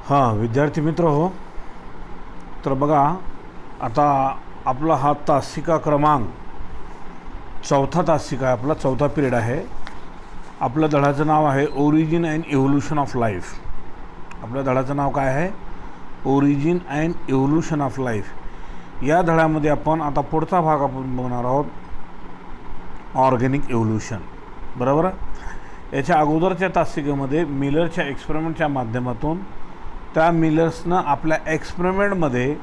हां विद्यार्थी मित्र हो, तर बघा आता आपला हा तासिका क्रमांक चौथा तासिका आहे, आपला चौथा पिरियड आहे. आपल्या धड्याचं नाव आहे origin and evolution of life. आपल्या धड्याचं नाव काय आहे? Origin and evolution of life. या धड्यामध्ये आपण आता पुढचा भाग आपण बघणार आहोत, ऑर्गॅनिक इव्होल्यूशन. बरोबर. याच्या अगोदरच्या तासिकेमध्ये मिलरच्या एक्सपेरिमेंटच्या माध्यमातून त्या मिलर्सनं आपल्या एक्सपेरिमेंटमध्ये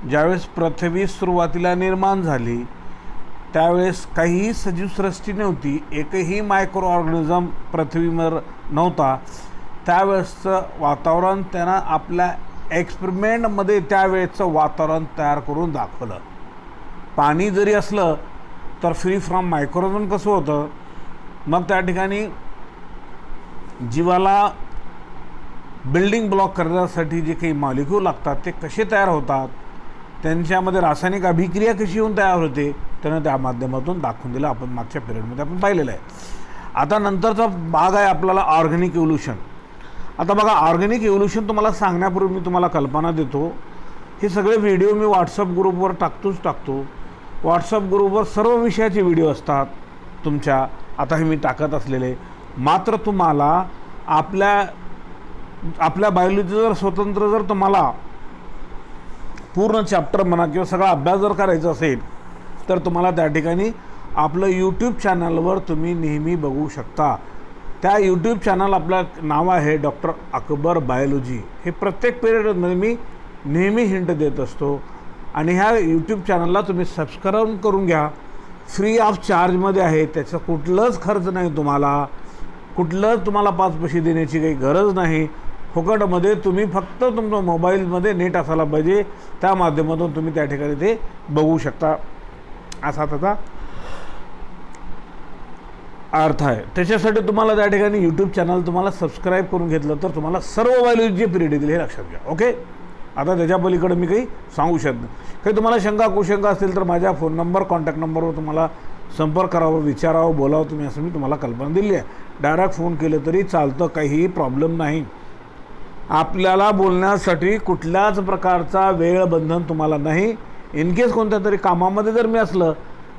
ज्यावेळेस पृथ्वी सुरुवातीला निर्माण झाली त्यावेळेस काहीही सजीवसृष्टी नव्हती, एकही मायक्रो ऑर्गॅनिझम पृथ्वीवर नव्हता. त्यावेळेसचं वातावरण त्यानं आपल्या एक्सपेरिमेंटमध्ये त्यावेळेचं वातावरण तयार करून दाखवलं. पाणी जरी असलं तर फ्री फ्रॉम मायक्रोऑर्गॅनिझम कसं होतं, मग त्या ठिकाणी जीवाला बिल्डिंग ब्लॉक करण्यासाठी जे काही मॉलिक्यूल लागतात ते कसे तयार होतात, त्यांच्यामध्ये रासायनिक अभिक्रिया कशी होऊन तयार होते, त्यानं त्या माध्यमातून दाखवून दिलं. आपण मागच्या पिरियडमध्ये आपण पाहिलेलं आहे. आता नंतरचा भाग आहे आपल्याला ऑर्गॅनिक इव्होल्यूशन. आता बघा, ऑर्गॅनिक इव्होल्यूशन तुम्हाला सांगण्यापूर्वी मी तुम्हाला कल्पना देतो. हे सगळे व्हिडिओ मी व्हॉट्सअप ग्रुपवर टाकतो. व्हॉट्सअप ग्रुपवर सर्व विषयाचे व्हिडिओ असतात तुमच्या. आता हे मी टाकत असलेले, मात्र तुम्हाला आपल्या बायोलॉजी जर स्वतंत्र जर तुम्हाला पूर्ण चॅप्टर म्हणा किंवा सगळा अभ्यास जर करायचा असेल तर तुम्हाला त्या ठिकाणी आपलं यूट्यूब चॅनलवर तुम्ही नेहमी बघू शकता. त्या यूट्यूब चॅनल आपलं नाव आहे डॉक्टर अकबर बायोलॉजी. हे प्रत्येक पिरियडमध्ये मी नेहमी हिंट देत असतो आणि ह्या यूट्यूब चॅनलला तुम्ही सबस्क्राईब करून घ्या. फ्री ऑफ चार्जमध्ये आहे, त्याचं कुठलंच खर्च नाही, तुम्हाला 5 पैसे देण्याची काही गरज नाही. फुकटमध्ये तुम्ही फक्त तुमच्या मोबाईलमध्ये नेट असायला पाहिजे, त्या माध्यमातून तुम्ही त्या ठिकाणी ते बघू शकता, असा त्याचा अर्थ आहे. त्याच्यासाठी तुम्हाला त्या ठिकाणी यूट्यूब चॅनल तुम्हाला सबस्क्राईब करून घेतलं तर तुम्हाला सर्व बायोलॉजीचे पिरियड येतील, हे लक्षात घ्या. ओके. आता त्याच्या पलीकडे मी काही सांगू शकत नाही. काही तुम्हाला शंका कुशंका असतील तर माझ्या फोन नंबर, कॉन्टॅक्ट नंबरवर तुम्हाला संपर्क करावं, विचारावं, बोलावं तुम्ही, असं मी तुम्हाला कल्पना दिली आहे. डायरेक्ट फोन केलं तरी चालतं, काहीही प्रॉब्लेम नाही. आपल्याला बोलण्यासाठी कुठल्याच प्रकारचा वेळ बंधन तुम्हाला नाही. इनकेस कोणत्या तरी कामामध्ये जर मी असलं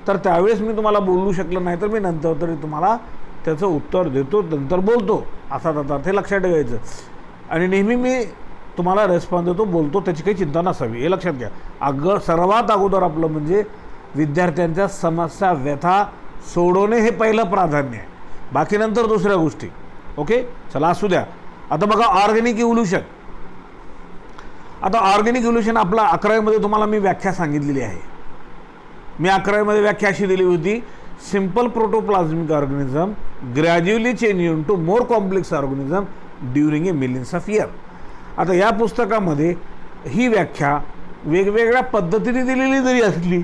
तर त्यावेळेस मी तुम्हाला बोलू शकलं नाही तर मी नंतर तरी तुम्हाला त्याचं उत्तर देतो, नंतर बोलतो, असा त्याचा ते लक्षात ठेवायचं. आणि नेहमी मी तुम्हाला रेस्पॉन्स देतो, बोलतो, त्याची काही चिंता नसावी, हे लक्षात घ्या. सर्वात अगोदर आपलं म्हणजे विद्यार्थ्यांच्या समस्या, व्यथा सोडवणे हे पहिलं प्राधान्य आहे, बाकी नंतर दुसऱ्या गोष्टी. ओके, चला असू द्या. आता बघा, ऑर्गॅनिक इव्होल्यूशन. आता ऑर्गॅनिक इव्होल्यूशन आपला 11वीमध्ये तुम्हाला मी व्याख्या सांगितलेली आहे. मी 11वीमध्ये व्याख्या अशी दिली होती, simple protoplasmic organism gradually change into more complex organism during a millions of year. आता या पुस्तकामध्ये ही व्याख्या वेगवेगळ्या पद्धतीने दिलेली जरी असली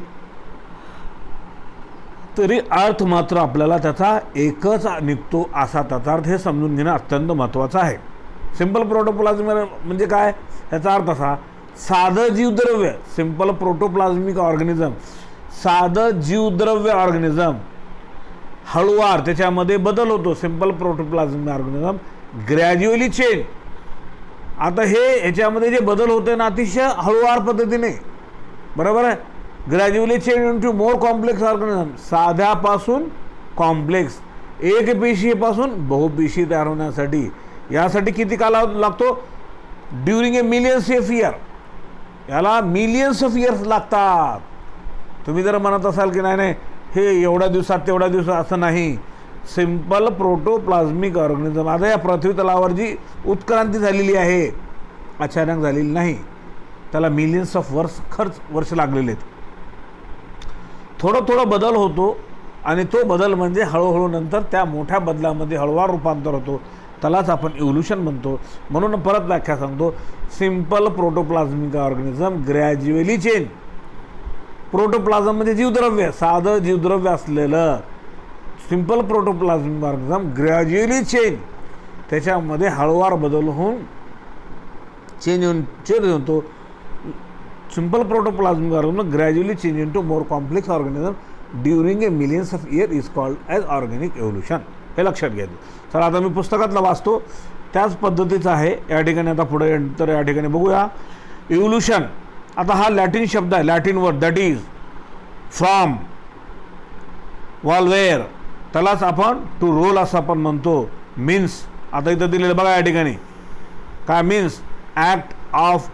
तरी अर्थ मात्र आपल्याला त्याचा एकच निघतो, असा त्याचा अर्थ. हे समजून घेणं अत्यंत महत्त्वाचं आहे. सिंपल प्रोटोप्लाझमिक म्हणजे काय, याचा अर्थ असा, साधं जीवद्रव्य, सिंपल प्रोटोप्लाझमिक ऑर्गॅनिझम, साधं जीवद्रव्य ऑर्गॅनिझम, हळूवार त्याच्यामध्ये बदल होतो. Simple protoplasmic organism gradually change. आता ह्याच्यामध्ये जे बदल होते ना, अतिशय हळूवार पद्धतीने, बरोबर आहे. Gradually change into more complex organism, साध्यापासून कॉम्प्लेक्स, एक पेशीपासून बहुपेशी तयार होण्यासाठी. यासाठी किती कालावधी लागतो? During a millions of year. याला मिलियन्स ऑफ इयर्स लागतात. तुम्ही जर म्हणत असाल की नाही हे एवढ्या दिवसात तेवढ्या दिवसात, असं नाही. सिंपल प्रोटोप्लाझमिक ऑर्गॅनिझम, आता या पृथ्वी तलावर जी उत्क्रांती झालेली आहे, अचानक झालेली नाही, त्याला मिलियन्स ऑफ वर्ष लागलेले आहेत. थोडं बदल होतो आणि तो बदल म्हणजे हळूहळू नंतर त्या मोठ्या बदलामध्ये हळूवार रूपांतर होतो, त्यालाच आपण इव्होल्यूशन म्हणतो. म्हणून परत व्याख्या सांगतो, simple protoplasmic organism gradually change. Protoplasm म्हणजे जीवद्रव्य, साधं जीवद्रव्य असलेलं. Simple protoplasmic organism gradually change, त्याच्यामध्ये हळूवार बदल होऊन चेंज होतो. Simple protoplasmic organism gradually change into more complex organism during a millions of year is called as organic evolution. हे लक्षात घ्यायचं. चला आता मी पुस्तकातलं वाचतो त्याच पद्धतीचं आहे या ठिकाणी. आता पुढे तर या ठिकाणी बघूया इव्होल्यूशन. आता हा लॅटिन शब्द आहे, Latin word, that is from वॉल्वेअर, त्यालाच आपण टू रोल असं आपण म्हणतो. मीन्स आता इथं दिलेलं बघा या ठिकाणी काय means, act of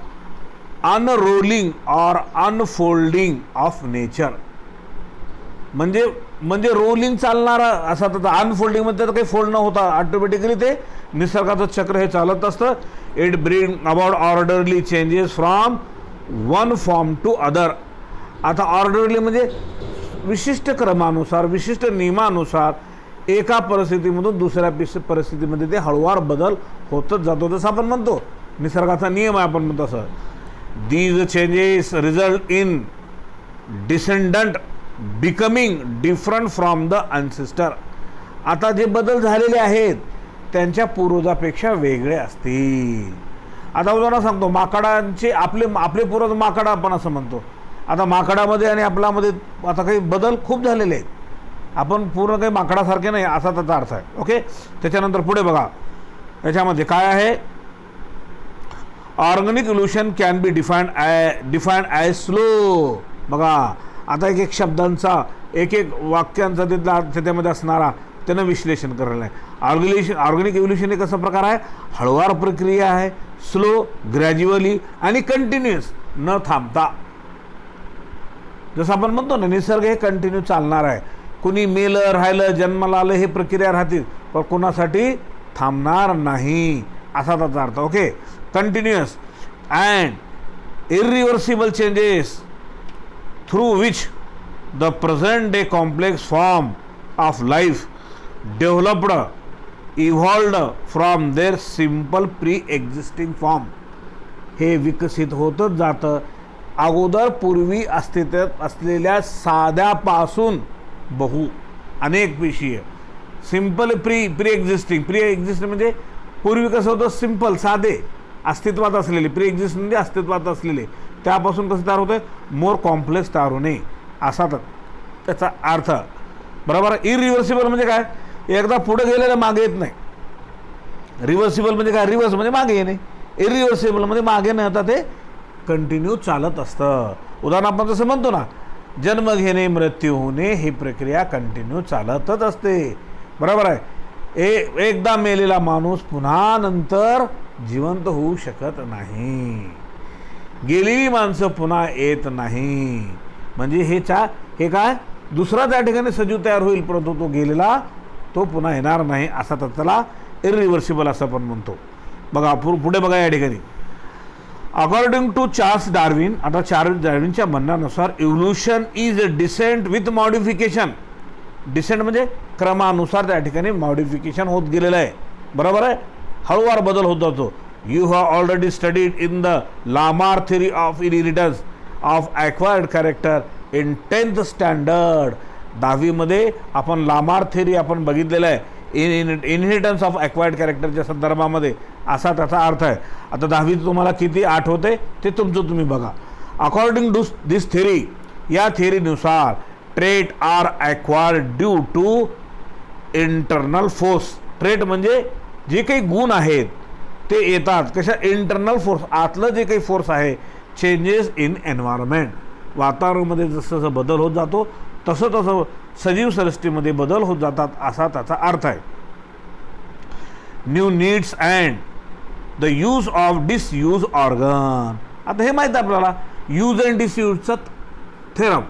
unrolling or unfolding of nature. म्हणजे रोलिंग चालणारा असा तर अनफोल्डिंग मध्ये तर काही फोल्ड न होता ऑटोमॅटिकली ते निसर्गाचं चक्र हे चालत असतं. It bring about orderly changes from one form to other. आता ऑर्डरली म्हणजे विशिष्ट क्रमानुसार, विशिष्ट नियमानुसार एका परिस्थितीमधून दुसऱ्या परिस्थितीमध्ये ते हळूवार बदल होतच जातो, जसं आपण म्हणतो निसर्गाचा नियम आहे आपण म्हणतो तसं. These changes result in descendant becoming different from the ancestor. आता जे बदल झालेले आहेत त्यांच्या पूर्वजापेक्षा वेगळे असतील. आता उदाहरण सांगतो, माकडांचे आपले पूर्वज माकडा आपण असं म्हणतो. आता माकडामध्ये आणि आपल्यामध्ये आता काही बदल खूप झालेले आहेत. आपण पूर्ण काही माकडासारखे नाही असा त्याचा अर्थ आहे. ओके, त्याच्यानंतर पुढे बघा याच्यामध्ये काय आहे. Organic evolution can be defined as slow. बघा आता एक शब्दांचा एक वाक्यांचा त्याच्यामध्ये असणारा त्यानं विश्लेषण करायला आहे. ऑर्गॅनिक इव्होल्यूशन एक असा प्रकार आहे, हळूवार प्रक्रिया आहे, स्लो, ग्रॅज्युअली आणि कंटिन्युअस, न थांबता. जसं आपण म्हणतो ना निसर्ग हे कंटिन्यू चालणार आहे. कुणी मेलं राहिलं जन्माला आलं हे प्रक्रिया राहतील, पण कोणासाठी थांबणार नाही असा त्याचा अर्थ. Okay, continuous and irreversible changes through which the present day complex form of life developed, evolved from their simple pre-existing form. हे विकसित होतच जातं अगोदर पूर्वी अस्तित्वात असलेल्या साध्यापासून अनेक विषय. सिंपल प्री एक्झिस्टिंग म्हणजे पूर्वी कसं होतं, सिंपल साधे अस्तित्वात असलेले, प्री एक्झिस्ट म्हणजे अस्तित्वात असलेले, त्यापासून कसं तयार होतं, मोर कॉम्प्लेक्स तयार होणे असा त्याचा अर्थ. बरोबर. इरिव्हर्सिबल म्हणजे काय, एकदा पुढे गेलेलं मागे येत नाही. रिव्हर्सिबल म्हणजे काय, रिव्हर्स म्हणजे मागे येणे. इरिव्हर्सिबल म्हणजे मागे न येता ते कंटिन्यू चालत असतं. उदाहरण आपण जसं म्हणतो ना, जन्म घेणे मृत्यू होणे ही प्रक्रिया कंटिन्यू चालतच असते. बरोबर आहे. एकदा मेलेला माणूस पुन्हा नंतर जिवंत होऊ शकत नाही. गेलेली माणसं पुन्हा येत नाही. म्हणजे हे काय दुसरा त्या ठिकाणी सजीव तयार होईल, परंतु तो गेलेला तो पुन्हा येणार नाही असा त्याला इरिव्हर्सिबल असं आपण म्हणतो. बघा पुढे बघा या ठिकाणी. अकॉर्डिंग टू चार्ल्स डार्विन, आता चार्ल्स डार्विनच्या म्हणण्यानुसार evolution is a descent with modification. Descent म्हणजे क्रमानुसार त्या ठिकाणी मॉडिफिकेशन होत गेलेलं आहे. बरोबर आहे, हळूवार बदल होत जातो. You have already studied in the Lamar theory of inheritance of acquired character in 10th standard. 10वी मध्ये आपण लामार थिअरी आपण बघितलेलं आहे. इनहेरिटन्स ऑफ ॲक्वायर्ड कॅरेक्टरच्या संदर्भामध्ये असा त्याचा अर्थ आहे. आता 10वी तुम्हाला किती आठवते ते तुमचं तुम्ही बघा. अकॉर्डिंग टू दिस थिअरी, या थिअरीनुसार trait are acquired due to internal force. Trait म्हणजे जे काही गुण आहेत ते येतात कशा, इंटरनल फोर्स, आतलं जे काही फोर्स आहे. चेंजेस इन एन्व्हायरमेंट, वातावरणामध्ये जसं जसं बदल होत जातो तसं तसं सजीव सृष्टीमध्ये बदल होत जातात असा त्याचा अर्थ आहे. New needs and the use of disuse organ. आता हे माहीत आहे आपल्याला यूज अँड डिसयूजचा थेरम.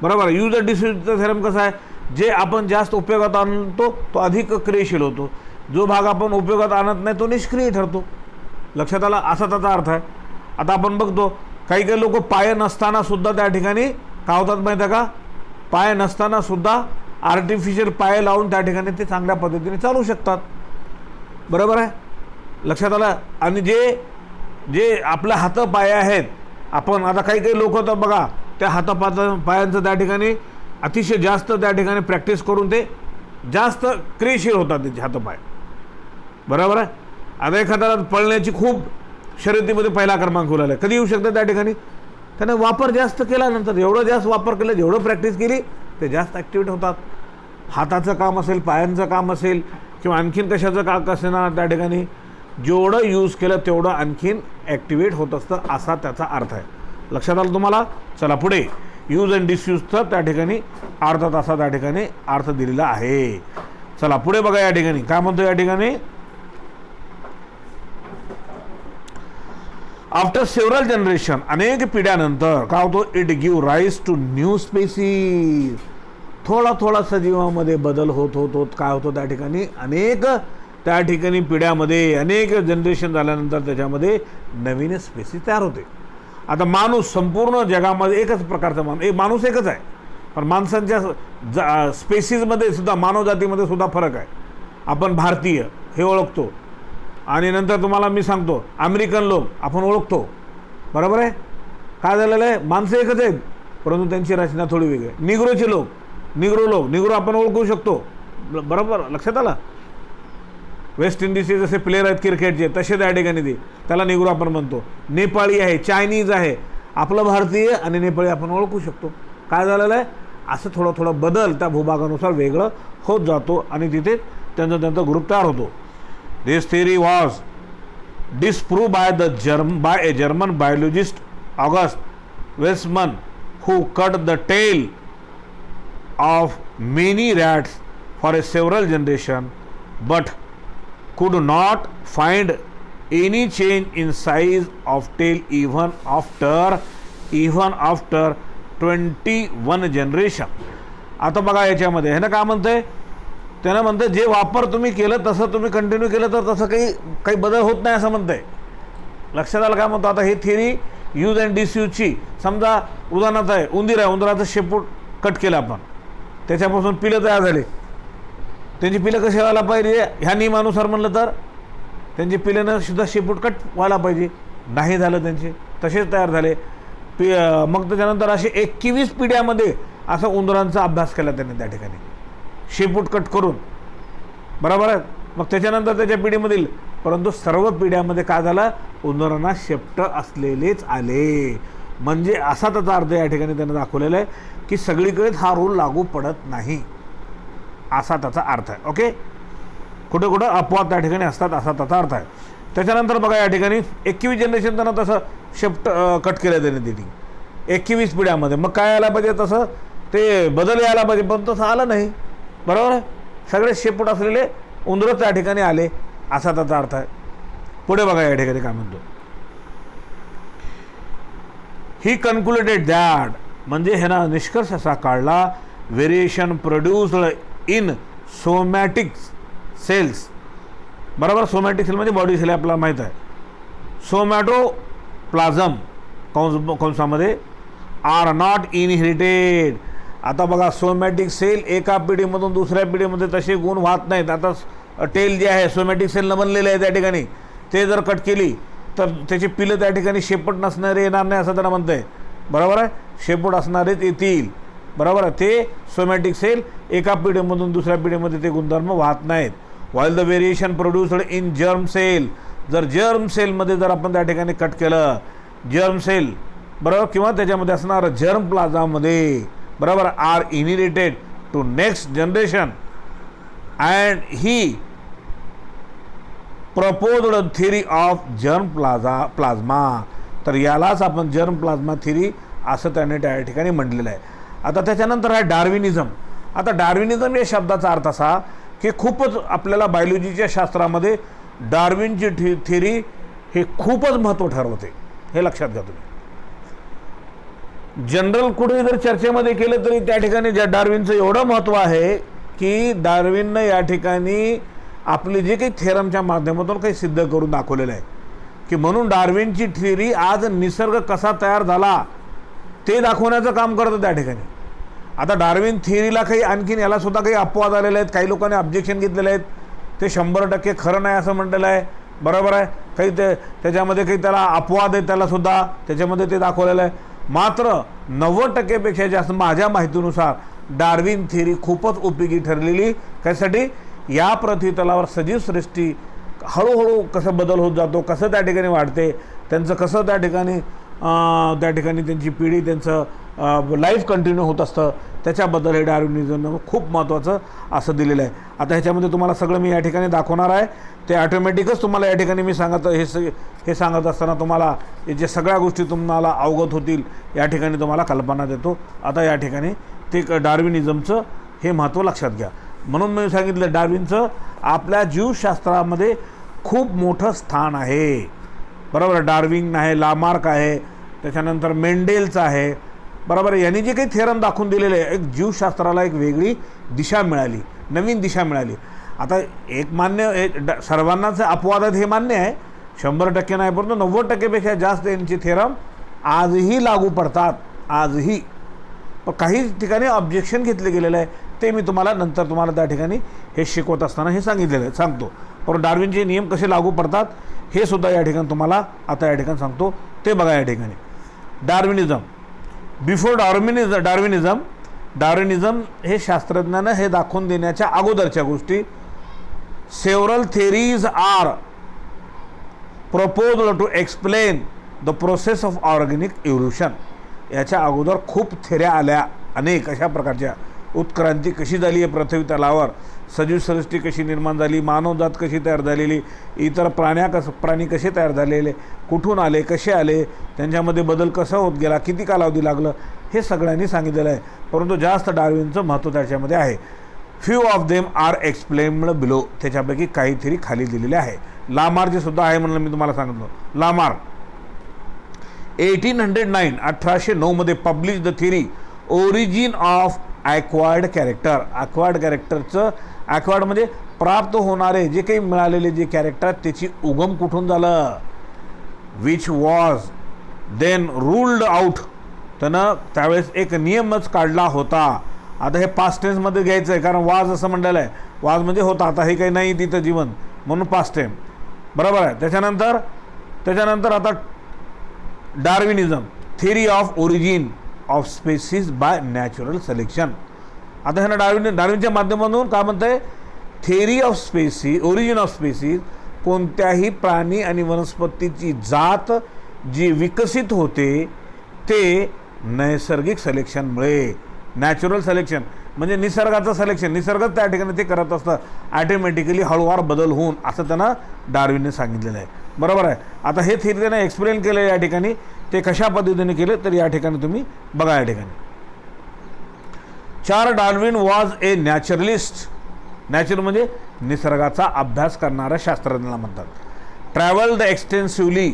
बरोबर. यूज अँड डिसयूजचा थेरम कसा आहे, जे आपण जास्त उपयोगात आणतो तो अधिक क्रियाशील होतो, जो भाग आपण उपयोगात आणत नाही तो निष्क्रिय ठरतो. लक्षात आला असा त्याचा अर्थ आहे. आता आपण बघतो काही लोक पाय नसताना सुद्धा त्या ठिकाणी काय होतात माहिती आहे का, पाय नसताना सुद्धा आर्टिफिशियल पाय लावून त्या ठिकाणी ते चांगल्या पद्धतीने चालू शकतात. बरोबर आहे, लक्षात आलं. आणि जे आपल्या हातपाय आहेत, आपण आता काही लोक तर बघा त्या पायांचं त्या ठिकाणी अतिशय जास्त त्या ठिकाणी प्रॅक्टिस करून ते जास्त क्रियाशील होतात त्याचे हातपाय. बरोबर आहे. आता एखाद्याला पळण्याची खूप शर्यतीमध्ये पहिला क्रमांक उरला आहे, कधी येऊ शकतं त्या ठिकाणी, त्याने वापर जास्त केल्यानंतर, एवढं जास्त वापर केला, जेवढं प्रॅक्टिस केली ते जास्त ॲक्टिवेट होतात. हाताचं काम असेल, पायांचं काम असेल किंवा आणखीन कशाचं काम असेल ना त्या ठिकाणी जेवढं यूज केलं तेवढं आणखीन ॲक्टिवेट होत असतं असा त्याचा अर्थ आहे. लक्षात आलं तुम्हाला? चला पुढे. यूज अँड डिसयूजचा त्या ठिकाणी अर्धा तासा त्या ठिकाणी अर्थ दिलेला आहे. चला पुढे बघा. या ठिकाणी काय म्हणतो? या ठिकाणी आफ्टर सेव्हरल जनरेशन, अनेक पिढ्यानंतर काय होतो? It give rise to new species. थोडा थोडा सजीवामध्ये बदल होत होत होत काय होतो त्या ठिकाणी? अनेक त्या ठिकाणी पिढ्यामध्ये अनेक जनरेशन झाल्यानंतर त्याच्यामध्ये नवीन स्पेसीज तयार होते. आता माणूस संपूर्ण जगामध्ये एकच प्रकारचा माणूस एकच आहे, पण माणसांच्या स्पेसीजमध्ये सुद्धा मानवजातीमध्ये सुद्धा फरक आहे. आपण भारतीय हे ओळखतो आणि नंतर तुम्हाला मी सांगतो अमेरिकन लोक आपण ओळखतो. बरोबर आहे? काय झालेलं आहे? माणसं एकच आहेत परंतु त्यांची रचना थोडी वेगळी आहे. निग्रोचे लोक निग्रो आपण ओळखू शकतो. बरोबर? लक्षात आलं? वेस्ट इंडिजचे जसे प्लेयर आहेत क्रिकेटचे तसे त्या ठिकाणी त्याला निग्रो आपण म्हणतो. नेपाळी आहे, चायनीज आहे, आपलं भारतीय आणि नेपाळी आपण ओळखू शकतो. काय झालेलं आहे? असं थोडं थोडं बदल त्या भूभागानुसार वेगळं होत जातो आणि तिथे त्यांचा ग्रुप तयार होतो. This theory was disprove by a German biologist August Weismann who cut the tail of many rats for a several generation but could not find any change in size of tail even after 21 generation. आता बघा याच्यामध्ये हे ना काय म्हणतंय? त्यानं म्हणतंय जे वापर तुम्ही केलं तसं तुम्ही कंटिन्यू केलं तर तसं काही बदल होत नाही असं म्हणतंय. लक्षात आलं काय म्हणतो? आता हे थिअरी यूज अँड डिसयूजची समजा उदाहरणार्थ आहे उंदीर आहे, उंदराचं शेपूट कट केलं आपण, त्याच्यापासून पिलं तयार झाले. त्यांची पिलं कशी व्हायला पाहिजे? ह्या नियमानुसार म्हणलं तर त्यांची पिल्यानं सुद्धा शेपूट कट व्हायला पाहिजे. नाही झालं, त्यांचे तसेच तयार झाले. मग त्याच्यानंतर असे 21 पिढ्यामध्ये असा उंदरांचा अभ्यास केला त्यांनी त्या ठिकाणी शेपूट कट करून. बरोबर आहे? मग त्याच्यानंतर त्याच्या पिढीमधील परंतु सर्व पिढ्यामध्ये काय झालं? उंदरांना शेपट असलेलेच आले. म्हणजे असा त्याचा अर्थ या ठिकाणी त्यांना दाखवलेला आहे की सगळीकडेच हा रूल लागू पडत नाही असा त्याचा अर्थ आहे. ओके, कुठं कुठं अपवाद त्या ठिकाणी असतात असा त्याचा अर्थ आहे. त्याच्यानंतर बघा या ठिकाणी 21 जनरेशन त्यांना तसं शेफ्ट कट केलं त्यांनी तिथे 21 पिढ्यामध्ये. मग काय यायला पाहिजे? तसं ते बदल यायला पाहिजे पण तसं आलं नाही. बरोबर आहे? सगळे शेपूट असलेले उंदरं त्या ठिकाणी आले असा त्याचा अर्थ आहे. पुढे बघा या ठिकाणी काय म्हणतो? ही कन्क्लुडेड दॅट, म्हणजे हे ना निष्कर्ष असा काढला, variation produced in somatic cells. बरोबर? सोमॅटिक सेल म्हणजे बॉडी सेल आपल्याला माहीत आहे. सोमॅटोप्लाझम कंसामध्ये आर नॉट इनहेरिटेड. आता बघा सोमॅटिक सेल एका पिढीमधून दुसऱ्या पिढीमध्ये तसे गुण वाहत नाहीत. आता टेल जे आहे सोमॅटिक सेलनं बनलेलं आहे त्या ठिकाणी, ते जर कट केली तर त्याची पिलं त्या ठिकाणी शेपूट नसणारे येणार नाही असं त्यांना म्हणतं आहे. बरोबर आहे? शेपूट असणारेच येतील. बरोबर आहे? ते सोमॅटिक सेल एका पिढीमधून दुसऱ्या पिढीमध्ये ते गुणधर्म वाहत नाहीत. While the variation produced in germ cell, जर जर्म सेलमध्ये जर आपण त्या ठिकाणी कट केलं जर्म सेल, बरोबर, किंवा त्याच्यामध्ये असणारं जर्म प्लाझामध्ये, बरोबर, are inherited to next generation and he proposed theory of germ plasma. तर यालाच आपण जर्म प्लाझ्मा थिअरी असं त्याने त्या ठिकाणी म्हटलेलं आहे. आता त्याच्यानंतर आहे डार्विनिझम. आता डार्विनिझम या शब्दाचा अर्थ असा की खूपच आपल्याला बायोलॉजीच्या शास्त्रामध्ये डार्विनची थिअरी हे खूपच महत्त्व ठरवते. हे लक्षात घ्या तुम्ही. जनरल कुठे जर चर्चेमध्ये केलं तरी त्या ठिकाणी ज्या डार्विनचं एवढं महत्त्व आहे की डार्विननं या ठिकाणी आपले जे काही थेरमच्या माध्यमातून काही सिद्ध करून दाखवलेलं आहे की म्हणून डार्विनची थिअरी आज निसर्ग कसा तयार झाला ते दाखवण्याचं काम करतं त्या ठिकाणी. आता डार्विन थिअरीला काही आणखीन याला सुद्धा काही अपवाद आलेले आहेत. काही लोकांनी ऑब्जेक्शन घेतलेले आहेत. ते 100% खरं नाही असं म्हटलेलं आहे. बरोबर आहे? काही त्याच्यामध्ये काही त्याला अपवाद आहेत त्यालासुद्धा त्याच्यामध्ये ते दाखवलेलं आहे. मात्र 90%पेक्षा जास्त माझ्या माहितीनुसार डार्विन थिअरी खूपच उपयोगी ठरलेली. कशासाठी? या पृथ्वीतलावर सजीव सृष्टी हळूहळू कसं बदल होत जातो, कसं त्या ठिकाणी वाढते, त्यांचं कसं त्या ठिकाणी त्यांची पिढी त्यांचं लाईफ कंटिन्यू होत असतं त्याच्याबद्दल हे डार्विनिझमनं खूप महत्त्वाचं असं दिलेलं आहे. आता ह्याच्यामध्ये तुम्हाला सगळं मी या ठिकाणी दाखवणार आहे. ते ऑटोमॅटिकच तुम्हाला या ठिकाणी मी हे सांगत असताना तुम्हाला जे सगळ्या गोष्टी तुम्हाला अवगत होतील या ठिकाणी तुम्हाला कल्पना देतो. आता या ठिकाणी ते डार्विनिझमचं हे महत्त्व लक्षात घ्या. म्हणून मी सांगितलं डार्विनचं आपल्या जीवशास्त्रामध्ये खूप मोठं स्थान आहे. बरोबर, डार्विन आहे, लामार्क आहे, त्याच्यानंतर मेंडेलचं आहे. बरोबर, यांनी जे काही थेरम दाखवून दिलेले आहे, एक जीवशास्त्राला एक वेगळी दिशा मिळाली, नवीन दिशा मिळाली. आता एक मान्य सर्वांनाच अपवाद आहेत हे मान्य आहे, 100% नाही, परंतु 90%पेक्षा जास्त यांचे थेरम आजही लागू पडतात, आजही. पण काही ठिकाणी ऑब्जेक्शन घेतले गेलेलं आहे, ते मी नंतर तुम्हाला त्या ठिकाणी हे शिकवत असताना हे सांगितलेलं आहे, सांगतो. पण डार्विनचे नियम कसे लागू पडतात हे सुद्धा या ठिकाणी तुम्हाला आता या ठिकाणी सांगतो. ते बघा या ठिकाणी डार्विनिझम. बिफोर डार्विनिझम हे शास्त्रज्ञानं हे दाखवून देण्याच्या अगोदरच्या गोष्टी. Several theories are proposed to explain the process of organic evolution. याच्या अगोदर खूप थेऱ्या आल्या, अनेक अशा प्रकारच्या. उत्क्रांती कशी झाली आहे पृथ्वी तलावर, सजीव सृष्टी कशी निर्माण झाली, मानवजात कशी तयार झालेली, इतर प्राणी कसे तयार झालेले, कुठून आले, कसे आले, त्यांच्यामध्ये बदल कसा होत गेला, किती कालावधी लागलं, हे सगळ्यांनी सांगितलेलं आहे. परंतु जास्त डार्विनचं महत्त्व त्याच्यामध्ये आहे. Few of them are explained below. त्याच्यापैकी काहीतरी खाली दिलेले आहे. लामार्कचे सुद्धा आहे म्हणून मी तुम्हाला सांगितलं. लामार्क 1809 मध्ये publish the theory origin of acquired character. Acquired कॅरेक्टरचं, ॲक्वायर्ड म्हणजे प्राप्त होणारे जे काही मिळालेले जे कॅरेक्टर, त्याची उगम कुठून झालं, which was then ruled out. त्यानं त्यावेळेस एक नियमच काढला होता. आता हे पास्ट टेन्समध्ये घ्यायचं आहे, कारण वाज असं म्हणलेलं आहे, वाज म्हणजे होता, आता हे काही नाही तिथं जीवन, म्हणून पास्ट टाइम. बरोबर आहे. त्याच्यानंतर आता Darwinism, theory of origin of species by natural selection. आता ह्यांना डार्विनच्या माध्यमातून काय म्हणतं आहे, theory of species, origin of species, कोणत्याही प्राणी आणि वनस्पतीची जात जी विकसित होते ते नैसर्गिक सिलेक्शनमुळे. नॅचरल सिलेक्शन म्हणजे निसर्गाचं सिलेक्शन, निसर्गच त्या ठिकाणी ते करत असतं ॲटोमॅटिकली, हळूवार बदल होऊन, असं त्यांना डार्विनने सांगितलेलं आहे. बरोबर आहे. आता हे थिअरी त्याने एक्सप्लेन केलं या ठिकाणी. ते कशा पद्धतीने केले तर या ठिकाणी तुम्ही बघा. या ठिकाणी Charles Darwin was a naturalist. Natural म्हणजे निसर्गाचा अभ्यास करणाऱ्या शास्त्रज्ञाला म्हणतात. Travelled extensively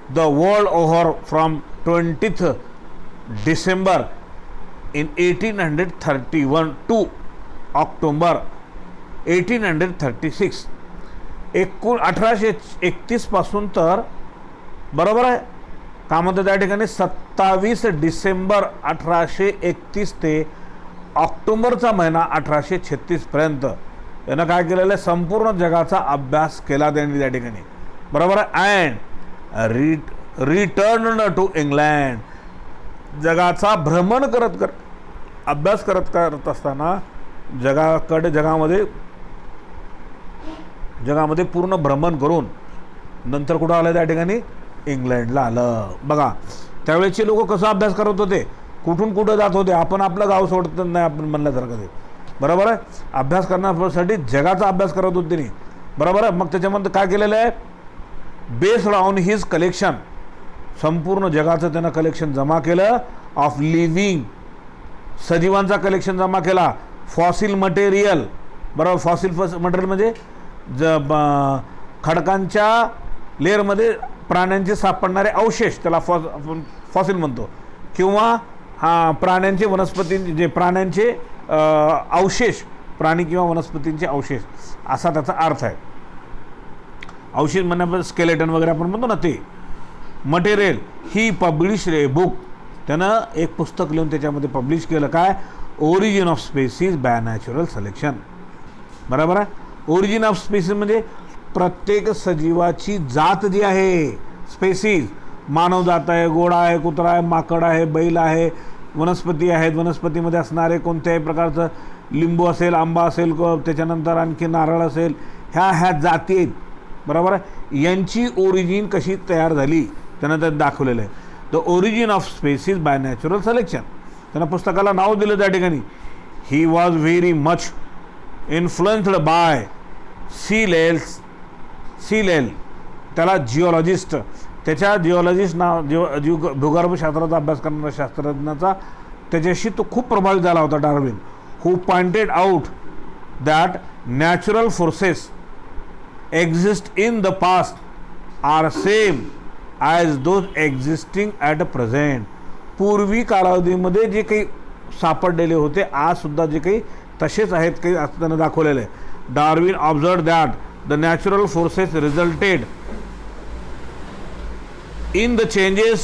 the world over from 20 December in 1831 to October 1836. 1831 पासून तर बरोबर आहे का म्हणतात त्या ठिकाणी 27 डिसेंबर 1831 ते ऑक्टोबरचा महिना 1836 पर्यंत यानं काय केलेलं आहे, संपूर्ण जगाचा अभ्यास केला त्यांनी त्या ठिकाणी. बरोबर आहे. And return to England. जगाचा भ्रमण करत अभ्यास करत असताना जगामध्ये पूर्ण भ्रमण करून नंतर कुठं आलं त्या ठिकाणी, इंग्लंडला आलं. बघा त्यावेळेचे लोक कसा अभ्यास करत होते, कुठून कुठं जात होते. आपण आपलं गाव सोडत नाही आपण म्हणल्यासारखं ते. बरोबर आहे. अभ्यास करण्यासाठी जगाचा अभ्यास करत होते नाही. बरोबर आहे. मग त्याच्यामध्ये काय केलेलं आहे, बेस्ड ऑन हिज कलेक्शन, संपूर्ण जगाचं त्यानं कलेक्शन जमा केलं. ऑफ लिव्हिंग, सजीवांचा कलेक्शन जमा केला. फॉसिल मटेरियल, बरोबर. फॉसिल मटेरियल म्हणजे खडकांच्या लेअरमध्ये प्राण्यांचे सापडणारे अवशेष, त्याला फॉसिल म्हणतो. किंवा प्राण्यांचे वनस्पतींचे जे प्राण्यांचे अवशेष, प्राणी किंवा वनस्पतींचे अवशेष असा त्याचा अर्थ आहे. अवशेष म्हणजे स्केलेटन वगैरे आपण म्हणतो ना ते. Material he publish a book, त्यानं एक पुस्तक लिहून त्याच्यामध्ये पब्लिश केलं. काय, origin of species by natural selection. बरोबर आहे. ओरिजिन ऑफ स्पेसीज म्हणजे प्रत्येक सजीवाची जात जी आहे, स्पेसीज, मानव जात आहे, घोडा आहे, कुत्रा आहे, माकड आहे, बैल आहे, वनस्पती आहेत, वनस्पतीमध्ये असणारे कोणत्याही प्रकारचं लिंबू असेल, आंबा असेल, त्याच्यानंतर आणखी नारळ असेल, ह्या जाती आहेत. बरोबर आहे. यांची ओरिजिन कशी तयार झाली त्यानं त्यात दाखवलेलं आहे. The origin of species by natural selection. त्यांना पुस्तकाला नाव दिलं त्या ठिकाणी. He was very much influenced by Lyell. त्याला जिओलॉजिस्ट, त्याच्या जिओलॉजिस्ट भूगर्भशास्त्राचा अभ्यास करणाऱ्या शास्त्रज्ञाचा त्याच्याशी तो खूप प्रभावित झाला होता Darwin. Who pointed out that natural forces exist in the past are same as those existing at present. पूर्वी कालावधीमध्ये जे काही सापडलेले होते आजसुद्धा जे काही तसेच आहेत काही असं त्यानं दाखवलेलं आहे. Darwin observe that the natural forces रिझल्टेड in the changes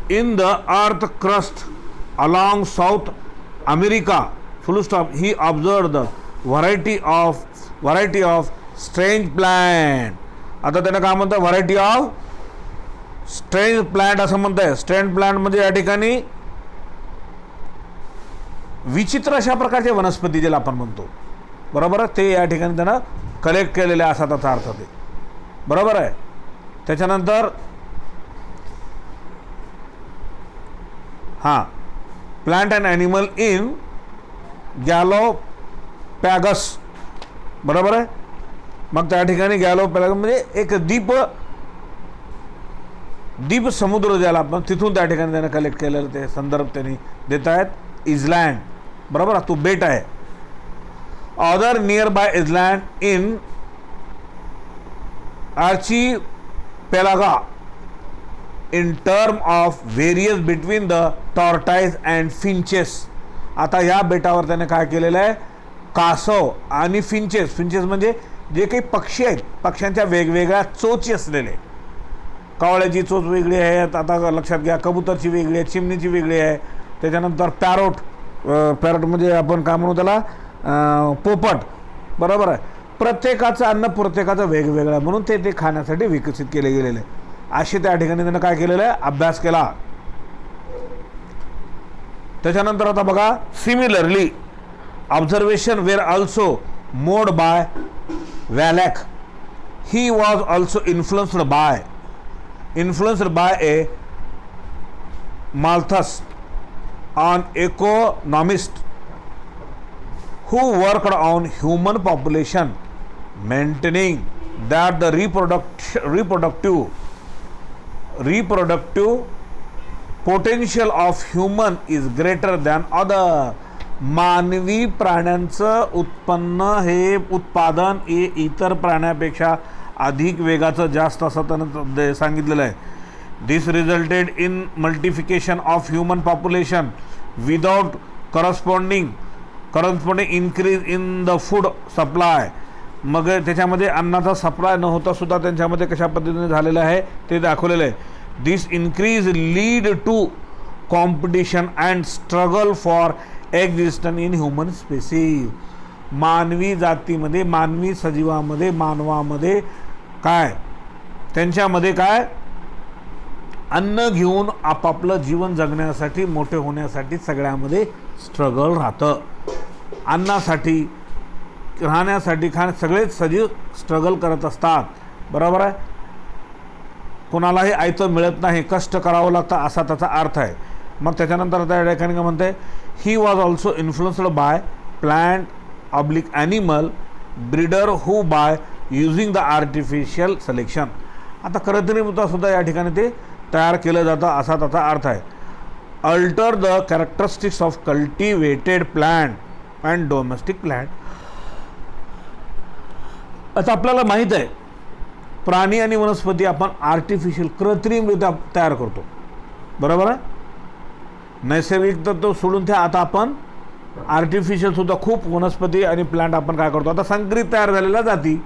in the earth crust along South America, full stop. He observed the variety of strange plant. आता त्यांना काय म्हणतात, व्हरायटी ऑफ स्ट्रेंज प्लांट असं म्हणताय. स्ट्रेंज प्लांट म्हणजे या ठिकाणी विचित्र अशा प्रकारचे वनस्पती ज्याला आपण म्हणतो, बरोबर आहे, ते या ठिकाणी त्यानं कलेक्ट केलेले असा त्याचा अर्थ ते, बरोबर आहे. त्याच्यानंतर हां, प्लांट अँड ॲनिमल इन गॅलोपॅगस, बरोबर आहे. मग त्या ठिकाणी गॅलोपॅगस म्हणजे एक द्वीप समुद्र ज्याला आपण, तिथून त्या ठिकाणी त्याने कलेक्ट केलेलं ते संदर्भ त्यांनी देत आहेत. इस्लँड, बरोबर, तो बेट आहे. Other near by island in archipelago in term of various between the tortoise and finches. आता या बेटावर त्याने काय केलेलं आहे, कासव आणि फिंचेस म्हणजे जे काही पक्षी आहेत, पक्ष्यांच्या वेगवेगळ्या चोची असलेले. कावळ्याची चोच वेगळी आहे, आता लक्षात घ्या. कबूतरची वेगळी आहे, चिमणीची वेगळी आहे. त्याच्यानंतर पॅरोट म्हणजे आपण काय म्हणू त्याला, पोपट, बरोबर आहे. प्रत्येकाचं अन्न प्रत्येकाचं वेगवेगळं आहे, म्हणून ते खाण्यासाठी विकसित केले गेलेले आहे. असे त्या ठिकाणी त्यानं काय केलेलं आहे, अभ्यास केला. त्याच्यानंतर आता बघा, similarly observation were also made by Wallace. He was also influenced by a Malthus an economist who worked on human population, maintaining that the reproductive potential of human is greater than other. मानवी प्राण्यांचं उत्पादन हे इतर प्राण्यापेक्षा अधिक वेगाचं जास्त असं त्यानं सांगितलेलं आहे. This resulted in multiplication of human population without corresponding increase in the food supply. मग त्याच्यामध्ये अन्नाचा सप्लाय न होता सुद्धा त्यांच्यामध्ये कशा पद्धतीने झालेलं आहे ते दाखवलेलं आहे. This increase lead to competition and struggle for existence in human species. मानवी जातीमध्ये, मानवी सजीवामध्ये, मानवामध्ये काय, त्यांच्यामध्ये काय, अन्न घेऊन आपापलं जीवन जगण्यासाठी, मोठे होण्यासाठी सगळ्यामध्ये स्ट्रगल राहतं. अन्नासाठी, राहण्यासाठी, सगळेच सजीव स्ट्रगल करत असतात, बरोबर आहे. कोणालाही आयतं मिळत नाही, कष्ट करावं लागतं असा त्याचा अर्थ आहे. मग त्याच्यानंतर त्या ठिकाणी काय म्हणते, ही was also influenced by plant oblique animal breeder who by using the artificial selection. आता कृत्रिमतासुद्धा या ठिकाणी ते तयार केलं जातं असा त्याचा अर्थ आहे. Alter the characteristics of cultivated plant and domestic plant. आता आपल्याला माहीत आहे, प्राणी आणि वनस्पती आपण आर्टिफिशियल कृत्रिमरित्या तयार करतो, बरोबर आहे. नैसर्गिक तत्व सोडून त्या आता आपण आर्टिफिशियलसुद्धा खूप वनस्पती आणि प्लांट आपण काय करतो. आता संकरित तयार झालेल्या जाती,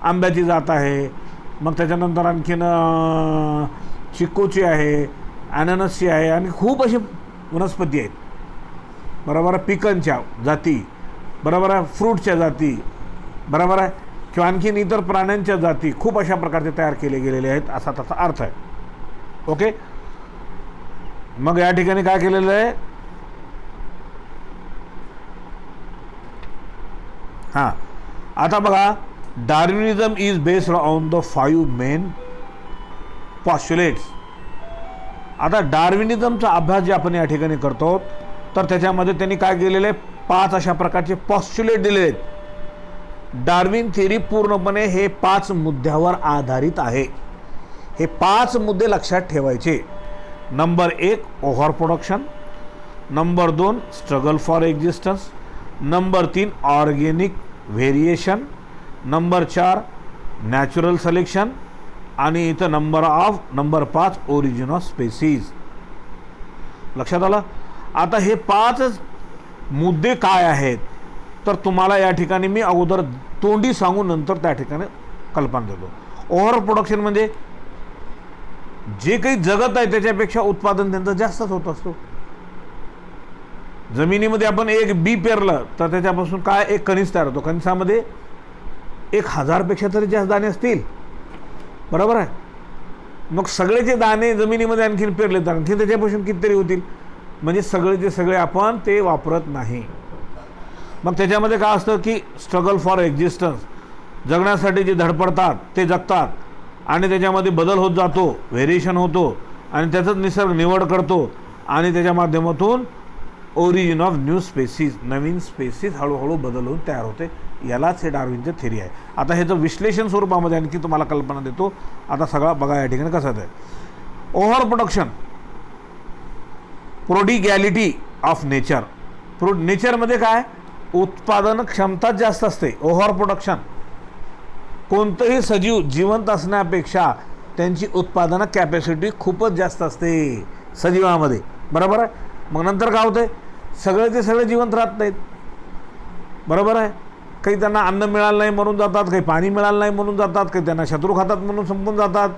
आंब्याची जात आहे, मग त्याच्यानंतर आणखीन चिक्कूची आहे, अननसची आहे, आणि खूप अशी वनस्पती आहेत, बरोबर आहे. पिकांच्या जाती, बरोबर आहे, फ्रूटच्या जाती, बरोबर आहे, किंवा आणखीन इतर प्राण्यांच्या जाती खूप अशा प्रकारचे तयार केले गेलेले आहेत असा त्याचा अर्थ आहे. ओके. मग या ठिकाणी काय केलेलं आहे, हां, आता बघा, Darwinism is based on the 5 main postulates. आता डार्विनिझमचा अभ्यास जे आपण या ठिकाणी करतो तर त्याच्यामध्ये त्यांनी काय केलेलं आहे, 5 अशा प्रकारचे पॉस्च्युलेट दिलेले आहेत. डार्विन थिअरी पूर्णपणे हे 5 मुद्द्यावर आधारित आहे. हे 5 मुद्दे लक्षात ठेवायचे. Number 1 over production, number 2 struggle for existence, number 3 organic variation, number 4 natural selection आणि इथं नंबर 5 ओरिजिन ऑफ स्पेसीज. लक्षात आलं. आता हे 5 मुद्दे काय आहेत तर तुम्हाला या ठिकाणी मी अगोदर तोंडी सांगून नंतर त्या ठिकाणी कल्पना देतो. ओव्हर प्रोडक्शन म्हणजे जे काही जगत आहे त्याच्यापेक्षा उत्पादन त्यांचं जास्तच होत असतो. जमिनीमध्ये आपण एक बी पेरलं तर त्याच्यापासून काय एक कणीस तयार होतो. कणसामध्ये 1000 पेक्षा तरी जास्त दाणे असतील, बरोबर आहे. मग सगळेचे दाणे जमिनीमध्ये आणखीन पेरले तर आणखीन त्याच्यापासून कितीतरी होतील. म्हणजे सगळेचे सगळे आपण ते वापरत नाही. मग त्याच्यामध्ये काय असतं की स्ट्रगल फॉर एक्झिस्टन्स, जगण्यासाठी जे धडपडतात ते जगतात आणि त्याच्यामध्ये बदल होत जातो, व्हेरिएशन होतो आणि त्याचंच निसर्ग निवड करतो आणि त्याच्या माध्यमातून origin of new species, Naveen species हळूहळू बदल होऊन तयार होते. यालाच हे डार्विनचं थिअरी आहे. आता ह्याचं विश्लेषण स्वरूपामध्ये आणखी तुम्हाला कल्पना देतो. आता सगळा बघा या ठिकाणी कसं आहे. Over production, prodigality of nature. नेचरमध्ये काय उत्पादन क्षमता जास्त असते. ओव्हर प्रोडक्शन, कोणतंही सजीव जिवंत असण्यापेक्षा त्यांची उत्पादन कॅपॅसिटी खूपच जास्त असते सजीवामध्ये, बरोबर आहे. मग नंतर काय होतंय, सगळेचे सगळे जिवंत राहत नाहीत, बरोबर आहे. काही त्यांना अन्न मिळालं नाही म्हणून जातात, काही पाणी मिळालं नाही म्हणून जातात, काही त्यांना शत्रू खातात म्हणून संपून जातात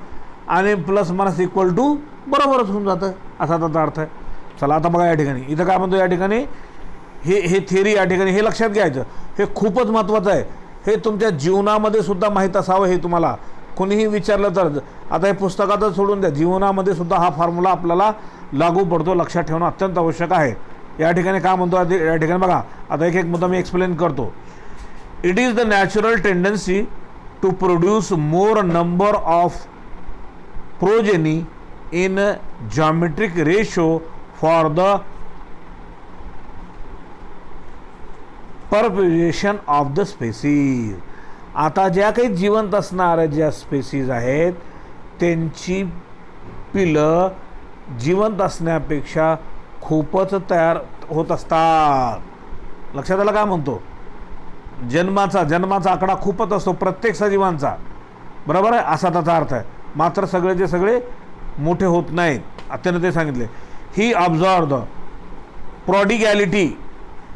आणि प्लस मायनस इक्वल टू बरोबरच होऊन जातं, असा त्याचा अर्थ आहे. चला आता बघा या ठिकाणी इथं काय म्हणतो. या ठिकाणी हे थिअरी या ठिकाणी हे लक्षात घ्यायचं, हे खूपच महत्त्वाचं आहे. हे तुमच्या जीवनामध्ये सुद्धा माहीत असावं. हे तुम्हाला कोणीही विचारलं तर, आता हे पुस्तकातच सोडून द्या, जीवनामध्ये सुद्धा हा फॉर्म्युला आपल्याला लागू पडतो. लक्षात ठेवणं अत्यंत आवश्यक आहे. या ठिकाणी काय म्हणतो या ठिकाणी बघा. आता एक मुद्दा मी एक्सप्लेन करतो. It is the natural tendency to produce more number of progeny in geometric ratio for the perpetuation of the species. आता ज्या काही जिवंत असणाऱ्या ज्या स्पेसीज आहेत त्यांची पिलं जिवंत असण्यापेक्षा खूपच तयार होत असतात. लक्षात आलं काय म्हणतो. जन्माचा आकडा खूपच असतो प्रत्येक सजीवांचा, बरोबर आहे, असा त्याचा अर्थ आहे. मात्र सगळेचे सगळे मोठे होत नाहीत. त्यानं ते सांगितले. He observe the prodigality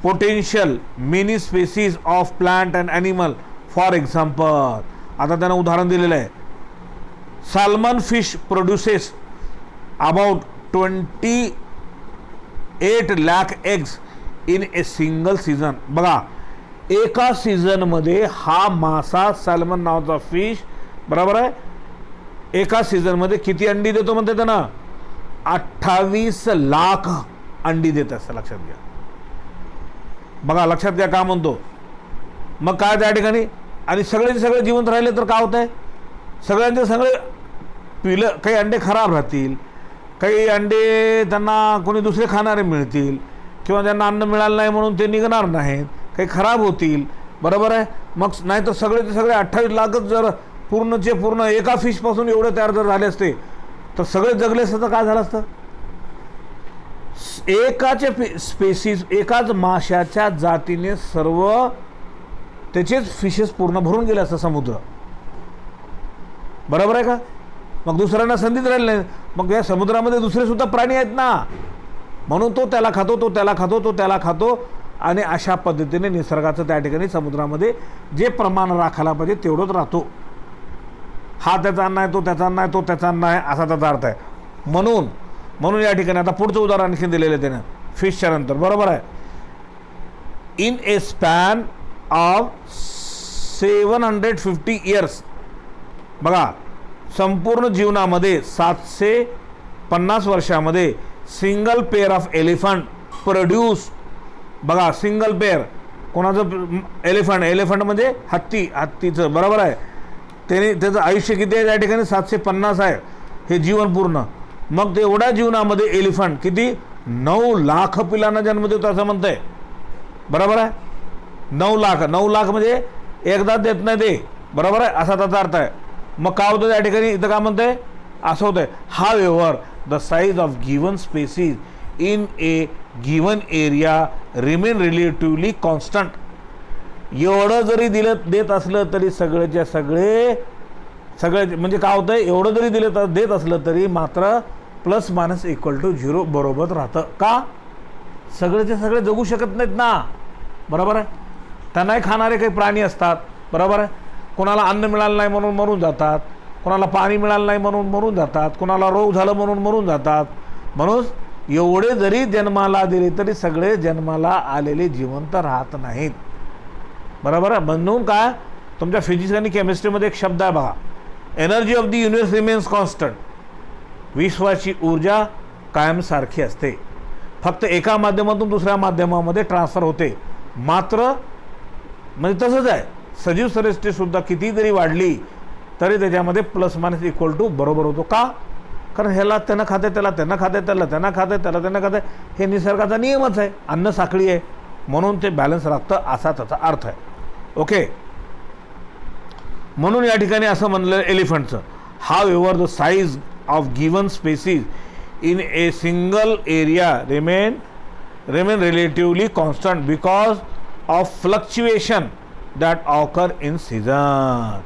potential many species of plant and animal. For example, आता त्यानं उदाहरण दिलेलं आहे. Salmon fish produces about 28 lakh eggs in a single season. बघा, एका सीझनमध्ये हा मासा सॅल्मन नावाचा फिश, बरोबर आहे, एका सीझनमध्ये किती अंडी देतो म्हणते त्यानं, 28 लाख अंडी देत असतं. लक्षात घ्या. बघा लक्षात घ्या काय म्हणतो. मग काय त्या ठिकाणी आणि सगळ्यांचे सगळे जिवंत राहिले तर काय होत आहे, सगळ्यांचे सगळे पिलं, काही अंडे खराब राहतील, काही अंडे त्यांना कोणी दुसरे खाणारे मिळतील किंवा त्यांना अन्न मिळालं नाही म्हणून ते निघणार नाहीत, काही खराब होतील, बरोबर आहे. मग नाही तर सगळेचे सगळे 28 लाखच जर पूर्णचे पूर्ण एका फिशपासून एवढे तयार जर झाले असते तर सगळे जगले असतं तर काय झालं असतं. एकाचे स्पेसीज, एकाच माशाच्या जातीने सर्व त्याचेच फिशेस पूर्ण भरून गेले असतं समुद्र, बरोबर आहे का. मग दुसऱ्यांना संधीच राहिली नाही. मग या समुद्रामध्ये दुसरे सुद्धा प्राणी आहेत ना, म्हणून तो त्याला खातो, तो त्याला खातो, तो त्याला खातो आणि अशा पद्धतीने निसर्गाचं त्या ठिकाणी समुद्रामध्ये जे प्रमाण राखायला पाहिजे तेवढंच राहतो. हा त्याचा अन्न आहे, तो त्याचा अन्न आहे, तो त्याचा अन्न आहे, असा त्याचा अर्थ आहे. म्हणून या ठिकाणी आता पुढचं उदाहरण आणखी दिलेलं आहे त्यानं फिशच्या नंतर, बरोबर आहे. In A span of 750 years. बघा, संपूर्ण जीवनामध्ये 750 वर्षामध्ये single pair of elephant produce. बघा, सिंगल पेअर कोणाचं, एलिफंट म्हणजे हत्तीचं, बरोबर आहे. त्याचं आयुष्य किती आहे त्या ठिकाणी 750 आहे हे जीवन पूर्ण. मग तेवढ्या जीवनामध्ये एलिफंट किती 9 लाख पिलांना जन्म देतो असं म्हणतंय. बरोबर आहे. 9 लाख म्हणजे एकदा देत नाही ते. बरोबर आहे, असा त्याचा अर्थ आहे. मग काय होतं त्या ठिकाणी, इथं काय म्हणतंय, असं होतंय, however the size of given species in A given area remain relatively constant. एवढं जरी देत असलं तरी सगळेच्या सगळे म्हणजे काय होतंय, एवढं जरी देत असलं तरी मात्र प्लस मायनस इक्वल टू 0 बरोबर राहतं. का? सगळेचे सगळे जगू शकत नाहीत ना. बरोबर आहे. त्यांनाही खाणारे काही प्राणी असतात. बरोबर आहे. कोणाला अन्न मिळालं नाही म्हणून मरून जातात, कोणाला पाणी मिळालं नाही म्हणून मरून जातात, कोणाला रोग झालं म्हणून मरून जातात. म्हणून एवढे जरी जन्माला दिले तरी सगळे जन्माला आलेले जिवंत राहत नाहीत. बरोबर आहे. म्हणून काय, तुमच्या फिजिक्स आणि केमिस्ट्रीमध्ये एक शब्द आहे बघा, energy of the universe remains constant. विश्वाची ऊर्जा कायम सारखी असते, फक्त एका माध्यमातून दुसऱ्या माध्यमामध्ये ट्रान्सफर होते. मात्र म्हणजे तसंच आहे, सजीव सृष्टी सुद्धा किती जरी वाढली तरी त्याच्यामध्ये प्लस मायनस इक्वल टू बरोबर होतो. का? कारण ह्याला त्यानं खाते, त्याला त्यांना खाते, त्याला त्यांना खाते, त्याला त्यांना खाते, हे निसर्गाचा नियमच आहे. अन्न साखळी आहे म्हणून ते बॅलन्स राखतं, असा त्याचा अर्थ आहे. ओके. म्हणून या ठिकाणी असं म्हणलं एलिफंटचं, however the size of given species in a single area remain relatively constant because of fluctuation that occur in season.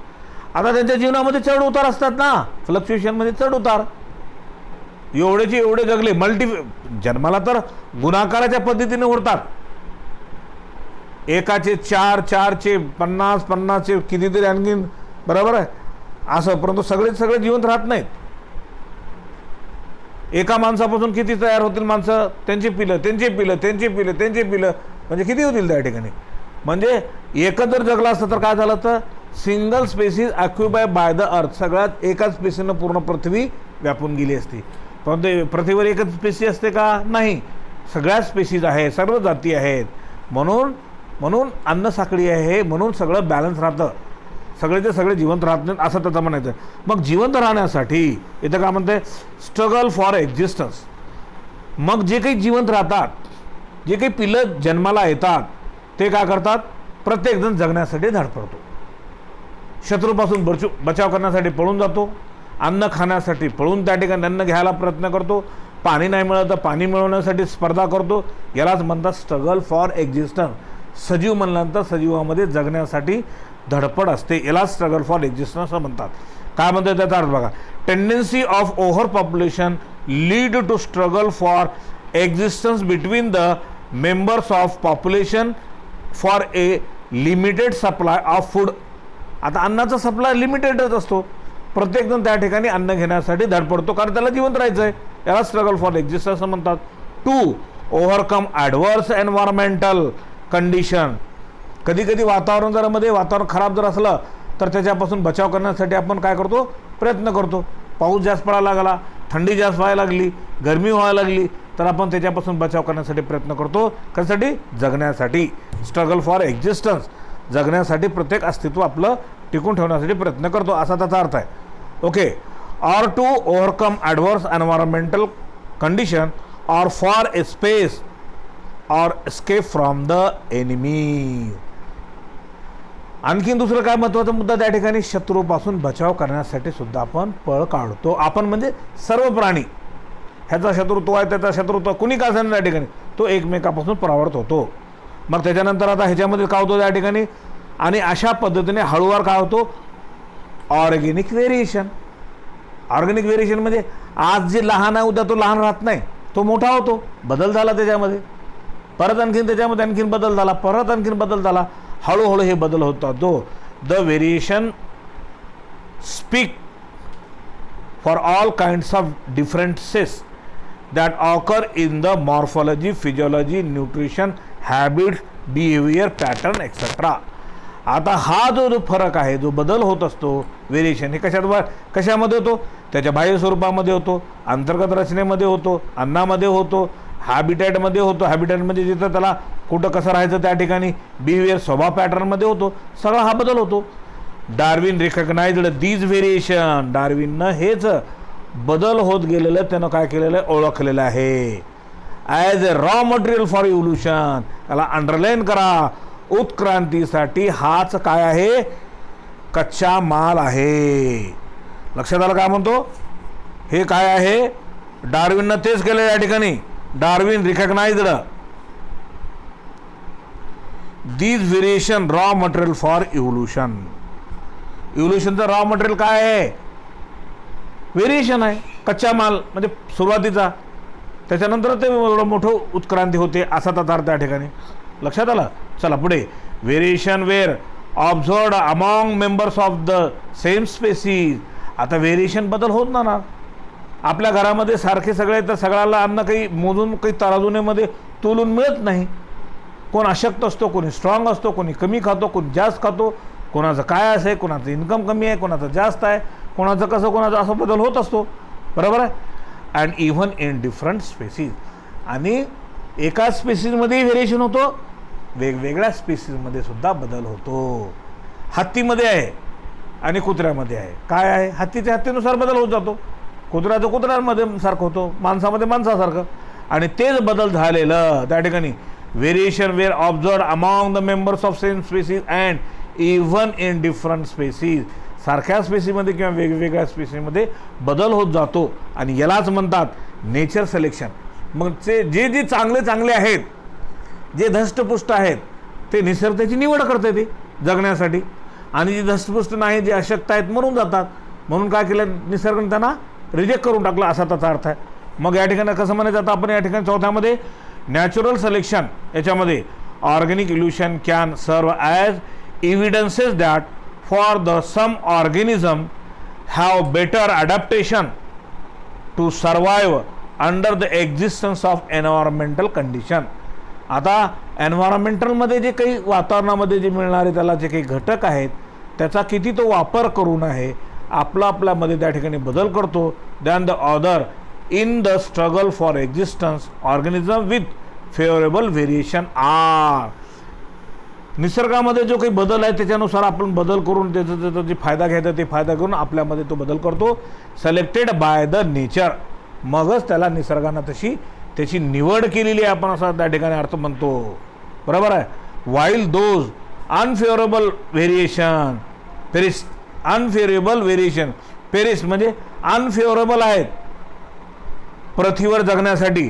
आता त्यांच्या जीवनामध्ये चढ उतार असतात ना, फ्लक्च्युएशनमध्ये चढ उतार. एवढेचे एवढे जगले, जन्माला तर गुणाकाराच्या पद्धतीने उडतात. एकाचे 4, 4चे 50, 50चे कितीतरी आणखीन. बरोबर आहे. असं, परंतु सगळे जिवंत राहत नाहीत. एका माणसापासून किती तयार होतील माणसं, त्यांची पिलं म्हणजे किती होतील त्या ठिकाणी. म्हणजे एकच जर जगला असतं तर काय झालं, तर single species occupy by the earth, सगळ्यात एकाच स्पेसीनं पूर्ण पृथ्वी व्यापून गेली असती. परंतु पृथ्वीवर एकच स्पेसी असते का? नाही, सगळ्या स्पेसीज आहे, सर्व जाती आहेत. म्हणून अन्न साखळी आहे, म्हणून सगळं बॅलन्स राहतं, सगळेचे सगळे जिवंत राहत नाहीत असं त्याचं म्हणायचं. मग जिवंत राहण्यासाठी इथं काय म्हणते, स्ट्रगल फॉर एक्झिस्टन्स. मग जे काही जिवंत राहतात, जे काही पिलं जन्माला येतात, ते काय करतात, प्रत्येकजण जगण्यासाठी धडपडतो. शत्रूपासून बचाव करण्यासाठी पळून जातो, अन्न खाण्यासाठी पळून त्या ठिकाणी अन्न घ्यायला प्रयत्न करतो, पाणी नाही मिळालं तर पाणी मिळवण्यासाठी स्पर्धा करतो. यालाच म्हणतात स्ट्रगल फॉर एक्झिस्टन्स. सजीव म्हणल्यानंतर सजीवामध्ये जगण्यासाठी धडपड असते, याला स्ट्रगल फॉर एक्झिस्टन्स असं म्हणतात. काय म्हणतात त्याचा अर्थ बघा, tendency of over population lead to struggle for existence between the members of population for a limited supply of food. आता अन्नाचा सप्लाय लिमिटेडच असतो, प्रत्येकजण त्या ठिकाणी अन्न घेण्यासाठी धडपडतो, कारण त्याला जिवंत राहायचं आहे. याला स्ट्रगल फॉर एक्झिस्टन्स असं म्हणतात. 2. Overcome adverse environmental condition. कधी कधी वातावरण खराब जर असलं तर त्याच्यापासून बचाव करण्यासाठी आपण काय करतो, प्रयत्न करतो. पाऊस जास्त पडायला लागला, थंडी जास्त व्हायला लागली, गरमी व्हायला लागली, तर आपण त्याच्यापासून बचाव करण्यासाठी प्रयत्न करतो. कशासाठी? जगण्यासाठी. स्ट्रगल फॉर एक्झिस्टन्स, जगण्यासाठी प्रत्येक अस्तित्व आपलं टिकून ठेवण्यासाठी प्रयत्न करतो, असा त्याचा अर्थ आहे. Okay. Or to overcome adverse environmental condition or for a space or escape from the enemy. आणखीन दुसरं काय महत्त्वाचा मुद्दा त्या ठिकाणी, शत्रूपासून बचाव करण्यासाठी सुद्धा आपण पळ काढतो. आपण म्हणजे सर्व प्राणी, ह्याचा शत्रुत्व आहे त्याचा शत्रुत्व कुणी का असेल त्या ठिकाणी, तो एकमेकापासून परावृत्त होतो. मग त्याच्यानंतर आता ह्याच्यामध्ये काय होतं त्या ठिकाणी, आणि अशा पद्धतीने हळूवार काय होतो, ऑर्गेनिक व्हेरिएशन. ऑर्गेनिक व्हेरिएशन म्हणजे आज जे लहान आहे उद्या तो लहान राहत नाही, तो मोठा होतो, बदल झाला त्याच्यामध्ये, परत आणखीन त्याच्यामध्ये आणखीन बदल झाला, परत आणखीन बदल झाला, हळूहळू हे बदल होतात. The variation speak for all kinds of differences that occur in the morphology, physiology, nutrition, habits, behaviour pattern etcetera. आता हा जो फरक आहे, जो बदल होत असतो, व्हेरिएशन, हे कशामध्ये होतो, त्याच्या बाह्य स्वरूपामध्ये होतो, अंतर्गत रचनेमध्ये होतो, अन्नामध्ये होतो, हॅबिटॅटमध्ये होतो. हॅबिटॅट म्हणजे जिथं त्याला कुठं कसं राहायचं त्या ठिकाणी, बिहेवियर स्वभाव पॅटर्नमध्ये होतो, सगळा हा बदल होतो. Darwin recognized these variation. डार्विननं हेच बदल होत गेलेलं त्यानं काय केलेलं आहे, ओळखलेलं आहे as a raw material for evolution. त्याला अंडरलाईन करा, उत्क्रांतीसाठी हाच काय आहे, कच्चा माल आहे. लक्षात आलं काय म्हणतो, हे काय आहे, डार्विननं तेच केलं या ठिकाणी. Darwin recognized these variation raw material for evolution. इव्होल्युशनचं रॉ मटेरियल काय आहे, व्हेरिएशन आहे, कच्चा माल म्हणजे सुरुवातीचा, त्याच्यानंतर ते एवढं मोठं उत्क्रांती होते असा त्याचा अर्थ त्या ठिकाणी. लक्षात आलं. चला पुढे, variation were observed among members of the same species. आता व्हेरिएशन बदल होत ना. आपल्या घरामध्ये सारखे सगळे तर सगळ्याला अन्न काही मोजून काही तराजुनेमध्ये तोलून मिळत नाही. कोण अशक्त असतो, कोणी स्ट्रॉंग असतो, कोणी कमी खातो, कोणी जास्त खातो, कोणाचं काय असं आहे, कोणाचं इन्कम कमी आहे, कोणाचं जास्त आहे, कोणाचं कसं, कोणाचं असं बदल होत असतो. बरोबर आहे. And even in different species. आणि एका स्पेसीजमध्येही व्हेरिएशन होतो, वेगवेगळ्या स्पेसीजमध्ये सुद्धा बदल होतो. हत्तीमध्ये आहे आणि कुत्र्यामध्ये आहे. काय आहे, हत्तीच्या हत्तीनुसार बदल होत जातो, कुत्र्याचं कुत्र्यांमध्ये सारखं होतो, माणसामध्ये माणसासारखं. आणि तेच बदल झालेलं त्या ठिकाणी. Variation were observed among the members of same species and even in different species. सारख्या स्पेसीमध्ये किंवा वेगवेगळ्या स्पेसीमध्ये बदल होत जातो आणि यालाच म्हणतात नेचर सिलेक्शन. मग जे जे चांगले चांगले आहेत, जे धष्टपुष्ट आहेत, ते निसर्ग त्याची निवड करते ते जगण्यासाठी. आणि जे धष्टपुष्ट नाही, जे अशक्त आहेत, मरून जातात. म्हणून काय केलं, निसर्गाने त्यांना रिजेक्ट करून टाकलं असा त्याचा अर्थ आहे. मग या ठिकाणी कसं म्हणायचं, आता आपण या ठिकाणी चौथ्यामध्ये नॅचरल सिलेक्शन, याच्यामध्ये organic evolution can serve as evidences that for the some organism have better adaptation to survive under the existence of environmental condition. आता एन्व्हायरमेंटलमध्ये जे काही वातावरणामध्ये जे मिळणारे त्याला जे काही घटक आहेत, त्याचा किती तो वापर करून आहे, आपल्यामध्ये त्या ठिकाणी बदल करतो. Than the other in the struggle for existence organism with favourable variation are. निसर्गामध्ये जो काही बदल आहे त्याच्यानुसार आपण बदल करून त्याचा जे फायदा घ्यायचा ते फायदा करून आपल्यामध्ये तो बदल करतो. Selected by the nature. मगच त्याला निसर्गानं तशी त्याची निवड केलेली आहे, आपण असा त्या ठिकाणी अर्थ म्हणतो. बरोबर आहे. While those unfavourable variation Paris. Unfavourable variation Paris म्हणजे अनफेवरेबल आहेत पृथ्वीवर जगण्यासाठी,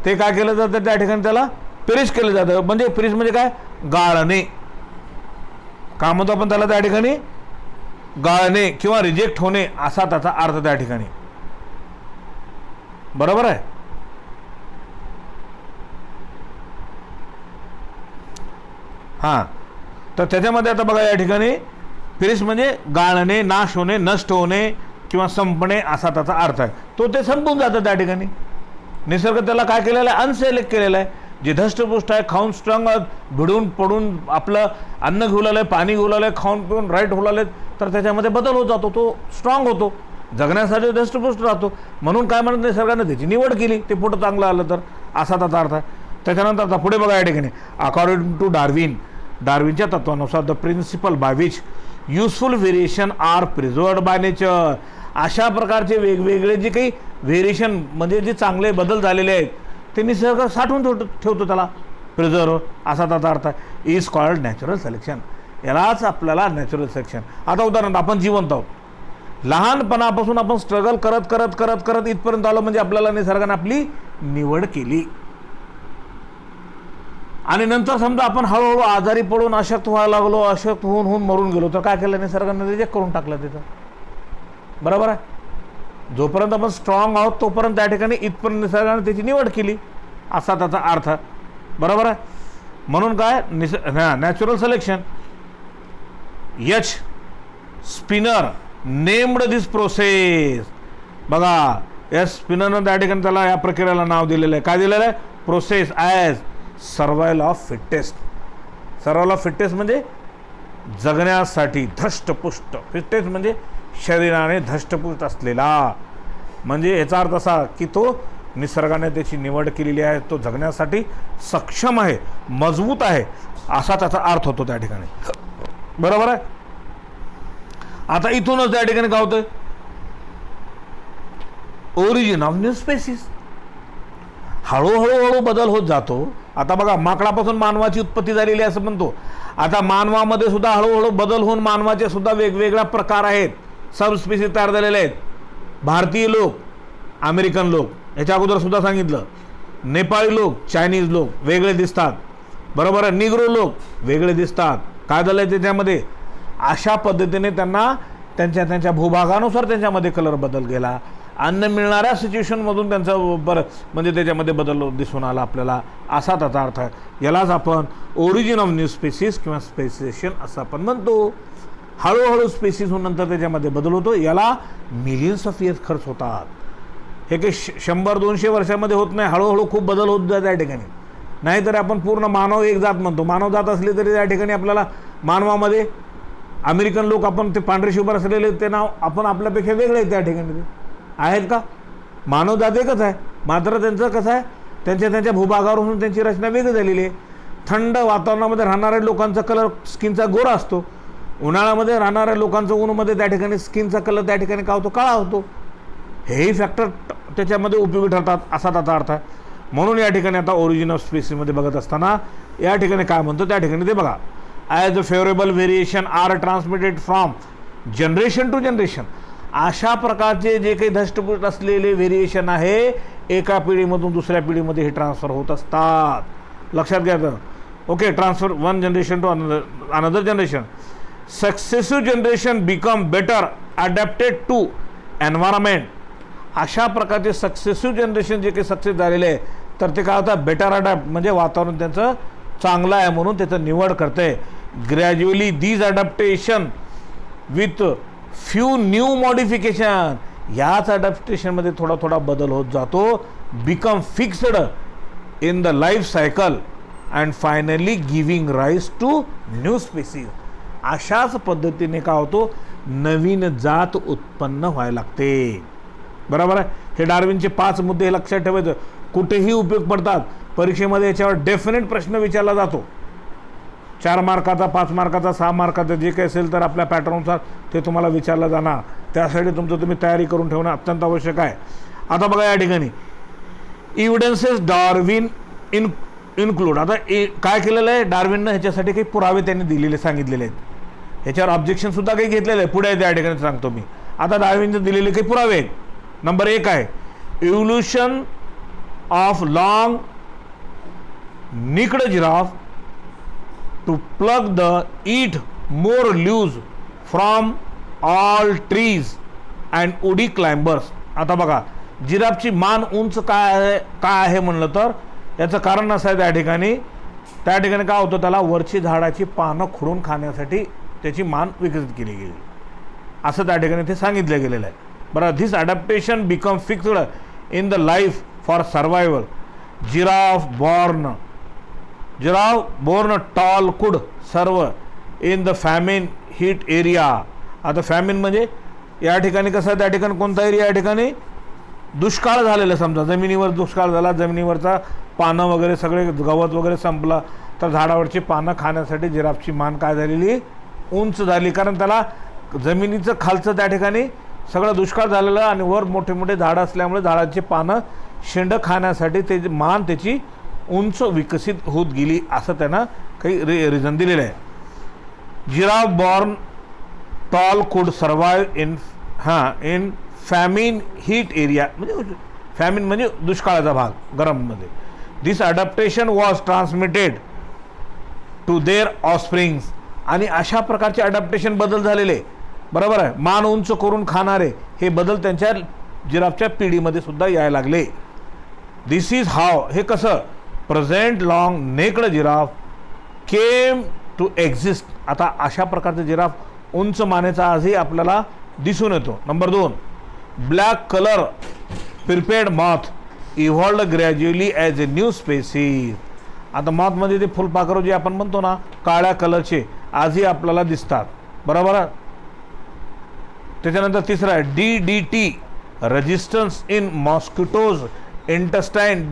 ते काय केलं जातं त्या ठिकाणी, त्याला पेरिस केलं जातं. म्हणजे पेरिस म्हणजे काय, गाळणे. का म्हणतो आपण त्याला त्या ठिकाणी, गाळणे किंवा रिजेक्ट होणे असा त्याचा अर्थ त्या ठिकाणी. बरोबर आहे. हां, तर त्याच्यामध्ये आता बघा या ठिकाणी पेरिस म्हणजे गाळणे, नाश होणे, नष्ट होणे किंवा संपणे असा त्याचा अर्थ आहे. तो ते संपून जातं त्या ठिकाणी. निसर्ग त्याला काय केलेलं आहे, अनसिलेक्ट केलेलं आहे. जे धष्टपुष्ट आहे, खाऊन स्ट्रॉंग, भिडून पडून आपलं अन्न घेऊ लागलं, पाणी घेऊ लागलं, खाऊन पिऊन राईट होऊ लागले, तर त्याच्यामध्ये बदल होत जातो, तो स्ट्रॉंग होतो, जगण्यासाठी धष्टपुष्ट राहतो. म्हणून काय म्हणत निसर्गाने त्याची निवड केली, ते पुढं चांगलं आलं तर असा त्याचा अर्थ आहे. त्याच्यानंतर आता पुढे बघा या ठिकाणी, अकॉर्डिंग टू डार्विनच्या तत्वानुसार the principle by which useful variation are preserved by nature. अशा प्रकारचे वेगवेगळे जे काही व्हेरिएशन म्हणजे जे चांगले बदल झालेले आहेत ते निसर्ग साठवून ठेवतो, त्याला प्रिझर्व असा त्याचा अर्थ आहे. Is called natural selection. यालाच आपल्याला नॅचरल सिलेक्शन. आता उदाहरणार्थ आपण जिवंत आहोत, लहानपणापासून आपण स्ट्रगल करत करत करत करत इथपर्यंत आलो, म्हणजे आपल्याला निसर्गाने आपली निवड केली. आणि नंतर समजा आपण हळूहळू आजारी पडून अशक्त व्हायला लागलो, अशक्त होऊन मरून गेलो, तर काय केलं निसर्गाने, रिजेक्ट करून टाकलं तिथं. बरोबर आहे. जोपर्यंत आपण स्ट्रॉंग आहोत तोपर्यंत त्या ठिकाणी इथपर्यंत निसर्गाने त्याची निवड केली असा त्याचा अर्थ. बरोबर आहे. म्हणून काय natural selection. H Spencer named this process. बघा, एच स्पिनरनं त्या ठिकाणी त्याला या प्रक्रियेला नाव दिलेलं आहे. काय दिलेलं आहे, process as survival of fittest. Survival of fittest म्हणजे जगण्यासाठी धष्टपुष्ट. फिटेस्ट म्हणजे शरीराने धष्टपुष्ट असलेला. म्हणजे याचा अर्थ असा की तो निसर्गाने त्याची निवड केलेली आहे, तो जगण्यासाठी सक्षम आहे, मजबूत आहे असा त्याचा अर्थ होतो त्या ठिकाणी. बरोबर आहे. आता इथूनच त्या ठिकाणी काय होतं, ओरिजिन ऑफ न्यू स्पेसीज. हळूहळू बदल होत जातो. आता बघा, माकडापासून मानवाची उत्पत्ती झालेली आहे असं म्हणतो. आता मानवामध्ये सुद्धा हळूहळू बदल होऊन मानवाचे सुद्धा वेगवेगळ्या प्रकार आहेत, सब स्पेसीज तयार झालेले आहेत. भारतीय लोक, अमेरिकन लोक, याच्या अगोदर सुद्धा सांगितलं, नेपाळी लोक, चायनीज लोक वेगळे दिसतात, बरोबर आहे. निग्रो लोक वेगळे दिसतात. काय झालं आहे त्याच्यामध्ये? अशा पद्धतीने त्यांना त्यांच्या भूभागानुसार त्यांच्यामध्ये कलर बदल गेला. अन्न मिळणाऱ्या सिच्युएशनमधून त्यांचं म्हणजे त्याच्यामध्ये बदल दिसून आला आपल्याला, असा त्याचा अर्थ आहे. यालाच आपण ओरिजिन ऑफ न्यू स्पेसीज किंवा स्पेसिएशन असं आपण म्हणतो. हळूहळू स्पेसीज होऊन नंतर त्याच्यामध्ये बदल होतो. याला मिलियन्स ऑफ इयर्स खर्च होतात. हे काही 100-200 वर्षामध्ये होत नाही. हळूहळू खूप बदल होत जात त्या ठिकाणी. नाहीतर आपण पूर्ण मानव एक जात म्हणतो. मानव जात असले तरी त्या ठिकाणी आपल्याला मानवामध्ये अमेरिकन लोक, आपण ते पांढरे शुभ्र असलेले ते नाव आपण आपल्यापेक्षा वेगळे आहेत त्या ठिकाणी आहेत का? मानव जात एकच आहे, मात्र त्यांचं कसं आहे, त्यांच्या भूभागावरून त्यांची रचना वेगळी झालेली आहे. थंड वातावरणामध्ये राहणाऱ्या लोकांचा कलर स्किनचा गोरा असतो. उन्हाळ्यामध्ये राहणाऱ्या लोकांचं ऊनमध्ये त्या ठिकाणी स्किनचा कलर त्या ठिकाणी काय होतो? काळा होतो. हेही फॅक्टर त्याच्यामध्ये उपयोगी ठरतात असा त्याचा अर्थ आहे. म्हणून या ठिकाणी आता ओरिजिन ऑफ स्पेसीजमध्ये बघत असताना या ठिकाणी काय म्हणतो त्या ठिकाणी ते बघा. As a favourable variation are transmitted from generation to generation. अशा प्रकारचे जे काही धष्टपुष्ट असलेले व्हेरिएशन आहे एका पिढीमधून दुसऱ्या पिढीमध्ये हे ट्रान्सफर होत असतात. लक्षात घ्यायचं. Okay, transfer one generation to another generation. Successive generation become better adapted to environment. अशा प्रकारचे सक्सेसिव्ह जनरेशन जे काही सक्सेस झालेले आहे तर ते काय होतं? बेटर अडॅप्ट म्हणजे वातावरण त्यांचं चांगलं आहे म्हणून त्याचं निवड करते. Gradually these adaptation with few new modification. याच अडॅप्टेशनमध्ये थोडा बदल होत जातो. Become fixed in the life cycle and finally giving rise to new species. अशाच पद्धतीने काय होतो? नवीन जात उत्पन्न व्हायला लागते. बरोबर आहे. हे डार्विनचे 5 मुद्दे हे लक्षात ठेवायचं. कुठेही उपयोग पडतात. परीक्षेमध्ये याच्यावर डेफिनेट प्रश्न विचारला जातो. 4 मार्काचा, 5 मार्काचा, 6 मार्काचा जे काही असेल तर आपल्या पॅटर्ननुसार ते तुम्हाला विचारलं जाणार. त्यासाठी तुम्ही तयारी करून ठेवणं अत्यंत आवश्यक आहे. आता बघा या ठिकाणी इव्हिडन्सेस डार्विन इन्क्लूड. आता काय केलेलं आहे डार्विननं? ह्याच्यासाठी काही पुरावे त्यांनी दिलेले सांगितलेले आहेत. ह्याच्यावर ऑब्जेक्शनसुद्धा काही घेतलेलं आहे. पुढे त्या ठिकाणी सांगतो मी. आता डार्विनचे दिलेले काही पुरावे आहेत. नंबर 1 आहे evolution of long necked giraffe to pluck the eat more leaves from all trees and woody climbers. आता बघा, जिराफची मान उंच काय आहे म्हणलं तर याचं कारण असं आहे त्या ठिकाणी काय होतं? त्याला वरची झाडाची पानं खुडून खाण्यासाठी त्याची मान विकसित केली गेली असं त्या ठिकाणी ते सांगितलं गेलेलं आहे. बरं, this adaptation become fixed in the life for survival. Giraffe born tall could serve in the famine heat area. आता फॅमिन म्हणजे या ठिकाणी कसं आहे? त्या ठिकाणी कोणता एरिया? या ठिकाणी दुष्काळ झालेला. समजा जमिनीवर दुष्काळ झाला, जमिनीवरचा पानं वगैरे सगळे गवत वगैरे संपलं तर झाडावरची पानं खाण्यासाठी जिराफची मान काय झालेली? उंच झाली. कारण त्याला जमिनीचं खालचं त्या ठिकाणी सगळं दुष्काळ झालेलं आणि वर मोठे मोठे झाडं असल्यामुळे झाडाची पानं शेंड खाण्यासाठी ते मान त्याची उंच विकसित होत गेली असं त्यांना काही रिझन दिलेलं आहे. Giraffe born tall could survive in famine heat area. म्हणजे फॅमिन म्हणजे दुष्काळाचा भाग गरममध्ये. This adaptation was transmitted to their offsprings. आणि अशा प्रकारचे अडॅप्टेशन बदल झालेले. बरोबर आहे. मान उंच करून खाणारे हे बदल त्यांच्या जिराफच्या पिढीमध्ये सुद्धा यायला लागले. This is how. हे कसं? Present long necked giraffe came to exist. आता अशा प्रकारचे जिराफ उंच मानेचा आजही आपल्याला दिसून येतो. Number 2 black colour prepared moth evolved gradually as a new species. आता मॉथमध्ये ते फुलपाखरू जे आपण म्हणतो ना काळ्या कलरचे आजही आपल्याला दिसतात. बरोबर. त्याच्यानंतर 3 आहे DDT resistance in mosquitoes intestine.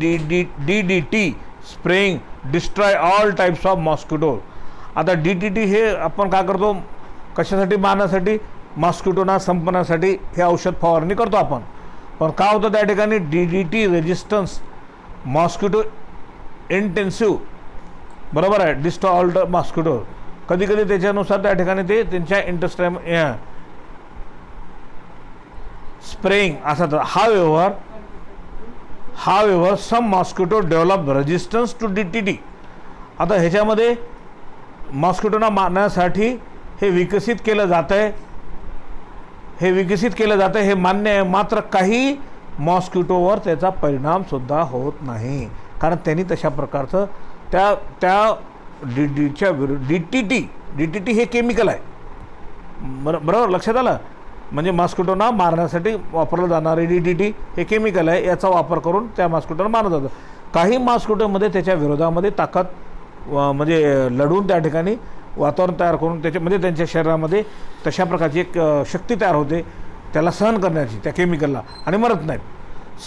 DDT spraying destroy all types of mosquito. आता DDT हे आपण काय करतो? कशासाठी? मारण्यासाठी, मॉस्किटोना संपण्यासाठी हे औषध फवारणी करतो आपण. पण काय होतं त्या ठिकाणी DDT रेजिस्टन्स मॉस्किटो इंटेन्सिव्ह, बरोबर आहे, डिस्टॉल्ड मॉस्किटो, कधी कधी त्याच्यानुसार त्या ठिकाणी ते त्यांच्या इंटरस्ट्रॅम स्प्रेइंग असा. तर हा व्यवहार some mosquito develop resistance to DDT. आता ह्याच्यामध्ये मॉस्किटोना मारण्यासाठी हे विकसित केलं जातं आहे, हे मान्य आहे. मात्र काही मॉस्किटोवर त्याचा परिणामसुद्धा होत नाही, कारण त्यांनी तशा प्रकारचं त्या DDTच्या विरुद्ध DDT हे केमिकल आहे, बरोबर लक्षात आलं. म्हणजे मॉस्किटोना मारण्यासाठी वापरलं जाणारे DDT हे केमिकल आहे, याचा वापर करून त्या मॉस्किटोना मारलं जातं. काही मॉस्किटोमध्ये त्याच्या विरोधामध्ये ताकद म्हणजे लढून त्या ठिकाणी वातावरण तयार करून म्हणजे त्यांच्या शरीरामध्ये तशा प्रकारची एक शक्ती तयार होते त्याला सहन करण्याची, त्या केमिकलला, आणि मरत नाहीत.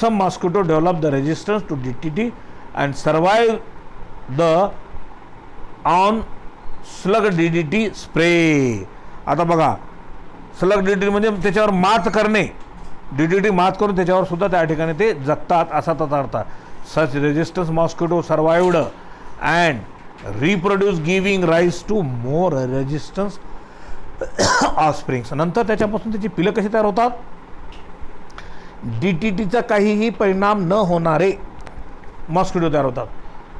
Some mosquito develop the resistance to DDT and survive the onslaught DDT spray. आता बघा, स्लग DDT म्हणजे त्याच्यावर मात करणे, DDT मात करून त्याच्यावर सुद्धा त्या ठिकाणी ते जगतात असा त्याचा अर्थ. Such resistance mosquito survived and reproduce giving rise to more resistance offsprings. नंतर त्याच्यापासून त्याची पिलं कशी तयार होतात, DDTचा काहीही परिणाम न होणारे मॉस्किटो तयार होतात.